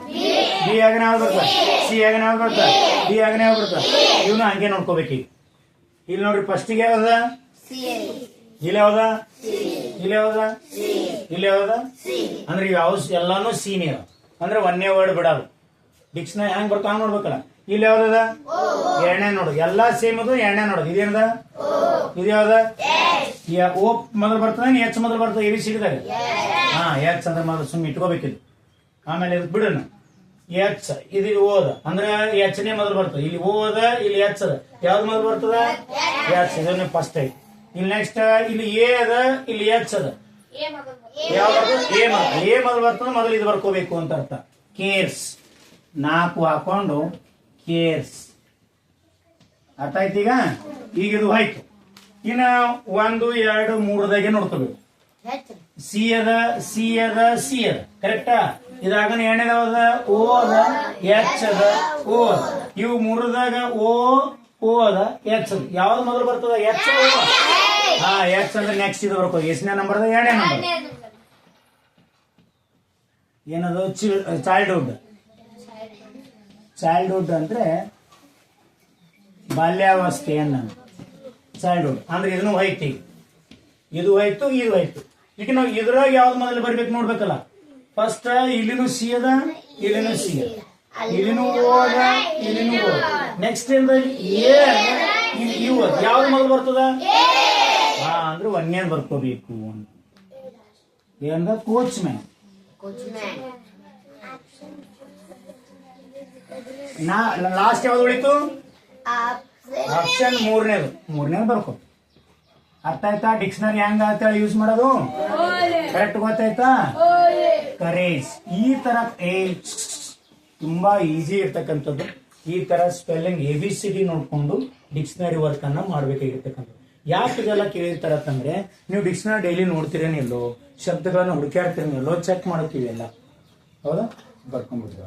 ಬಿ ಆಗನ ಯಾವ್ದು ಬರ್ತದ? ಸಿ ಆಗನ ಯಾವ್ದು ಬರ್ತದ? ಡಿ ಆಗನ ಯಾವ್ದು ಬರ್ತದ? ಇವನು ಹಂಗೆ ನೋಡ್ಕೋಬೇಕು. ಇಲ್ಲಿ ನೋಡ್ರಿ, ಫಸ್ಟಿಗೆ ಯಾವ್ದ? ಇಲ್ಲಿ ಯಾವ್ದ? ಇಲ್ಲಿ ಯಾವ್ದ? ಇಲ್ಲಿ ಯಾವ್ದ? ಅಂದ್ರೆ ಯಾವ ಎಲ್ಲಾನು ಸೀನಿಯರ್ ಅಂದ್ರೆ 1ನೇ ವರ್ಡ್ ಬಿಡೋದು. ಡಿಕ್ಷನರಿ ಹೆಂಗ್ ಬರ್ತಾವ ನೋಡ್ಬೇಕಲ್ಲ. ಇಲ್ಲಿ ಯಾವ್ದದ? 2ನೇ ನೋಡು, ಎಲ್ಲಾ ಸೇಮ್ ಅದು. 2ನೇ ನೋಡು, ಇದೇನದ? ಇದು ಯಾವ್ದ? ಓ ಮೊದಲು ಬರ್ತದ, ಎಚ್ ಮೊದಲು ಬರ್ತದ ABCDದಾಗ. ಎಚ್ ಅಂದ್ರೆ ಮೊದಲು ಸುಮ್ಮನೆ ಇಟ್ಕೋಬೇಕಿದ್ದು. ಆಮೇಲೆ ಇದು ಬಿಡೋಣ. ಎಚ್ ಇದು ಓದ ಅಂದ್ರೆ ಎಚ್ನೇ ಮೊದಲು ಬರ್ತದ. ಇಲ್ಲಿ ಓದ, ಇಲ್ಲಿ ಎಚ್ ಅದ. ಯಾವ್ದು ಮೊದಲು ಬರ್ತದ? ಎಚ್. ಇದನ್ನ ಫಸ್ಟ್ ಐತಿ. ಇಲ್ಲಿ ನೆಕ್ಸ್ಟ್ ಇಲ್ಲಿ ಎ ಅದ, ಇಲ್ಲಿ ಎಚ್ ಅದ. ಯಾವ್ದು? ಎ ಮೊದಲು ಬರ್ತದ, ಮೊದಲು ಇದು ಬರ್ಕೋಬೇಕು ಅಂತ ಅರ್ಥ. ಕೇರ್ಸ್ 4 ಹಾಕೊಂಡು ಕೇರ್ಸ್. ಅರ್ಥ ಆಯ್ತು? ಈಗ ಇದು ಆಯ್ತು. ಇನ್ನ 1, 2, 3ದಾಗೆ ನೋಡ್ಕೋಬೇಕು. ಸಿ ಅದ, ಕರೆಕ್ಟಾ? ಇದಾಗನ 2ನೇದಾವದ ಓ ಅದ, ಎಚ್ ಅದ, ಓ ಅದ. ಇವು 3ದಾಗ ಓ ಅದ, ಎಚ್ ಅದ. ಯಾವ್ದು ಮೊದಲು ಬರ್ತದ? ಎಚ್. ಎಚ್ ಅಂದ್ರೆ ನೆಕ್ಸ್ಟ್ ಇದು ಬರ್ಕೋದು. ಎಷ್ಟನೇ ನಂಬರ್ ಅದ? 2ನೇ ನಂಬರ್. ಏನದು? ಚೈಲ್ಡ್ಹುಡ್ ಅಂದ್ರೆ ಬಾಲ್ಯಾವಸ್ಥೆಯನ್ನ. ಚೈಲ್ಡ್ಹುಡ್ ಅಂದ್ರೆ ಇದನ್ನು ಹೋಯ್ತು, ಇದು ಹೋಯ್ತು, ಇದು ಹೋಯ್ತು. ಈಗ ನಾವು ಇದ್ರಾಗ ಯಾವ್ದು ಮೊದಲು ಬರ್ಬೇಕು ನೋಡ್ಬೇಕಲ್ಲ. ಫಸ್ಟ್ ಇಲ್ಲಿನೂ ಸಿ ಅದ, ಇಲ್ಲಿನೂ ಸಿ ಅದ, ಇಲ್ಲಿನೂ ಓ ಅದ, ಇಲ್ಲಿನೂ ಓ. ನೆಕ್ಸ್ಟ್ ಇವು ಯಾವ್ದು ಮೊದಲು ಬರ್ತದ? ಅಂದ್ರೆ 1ನೇದು ಬರ್ಕೋಬೇಕು. ಏನಂದ? Coach man. ಲಾಸ್ಟ್ ಯಾವ್ದು ಉಳಿತು? ಆಪ್ಷನ್ 3ನೇದು ಬರ್ಕೋ. ಅರ್ಥ ಆಯ್ತಾ? ಡಿಕ್ಷನರಿ ಹೆಂಗ ಅಂತ ಯೂಸ್ ಮಾಡೋದು ಕರೆಕ್ಟ್ ಗೊತ್ತಾಯ್ತಾ? ಕರೇಜ್. ಈ ತರ ತುಂಬಾ ಈಸಿ ಇರ್ತಕ್ಕಂಥದ್ದು. ಈ ತರ ಸ್ಪೆಲ್ಲಿಂಗ್ ABCD ನೋಡ್ಕೊಂಡು ಡಿಕ್ಷನರಿ ವರ್ಕ್ ಅನ್ನ ಮಾಡ್ಬೇಕಾಗಿರ್ತಕ್ಕಂಥದ್ದು. ಯಾಕೆ ಇದೆಲ್ಲ ಕೇಳಿರ್ತಾರಂದ್ರೆ, ನೀವು ಡಿಕ್ಷನರಿ ಡೈಲಿ ನೋಡ್ತೀರೇನಿಲ್ಲೋ, ಶಬ್ದಗಳನ್ನ ಹುಡುಕಾಡ್ತೀರೇನಿಲ್ಲೋ, ಚೆಕ್ ಮಾಡ್ತೀವಿ ಎಲ್ಲ. ಹೌದಾ? ಬರ್ಕೊಂಡ್ಬಿಡ್ತೀವಿ.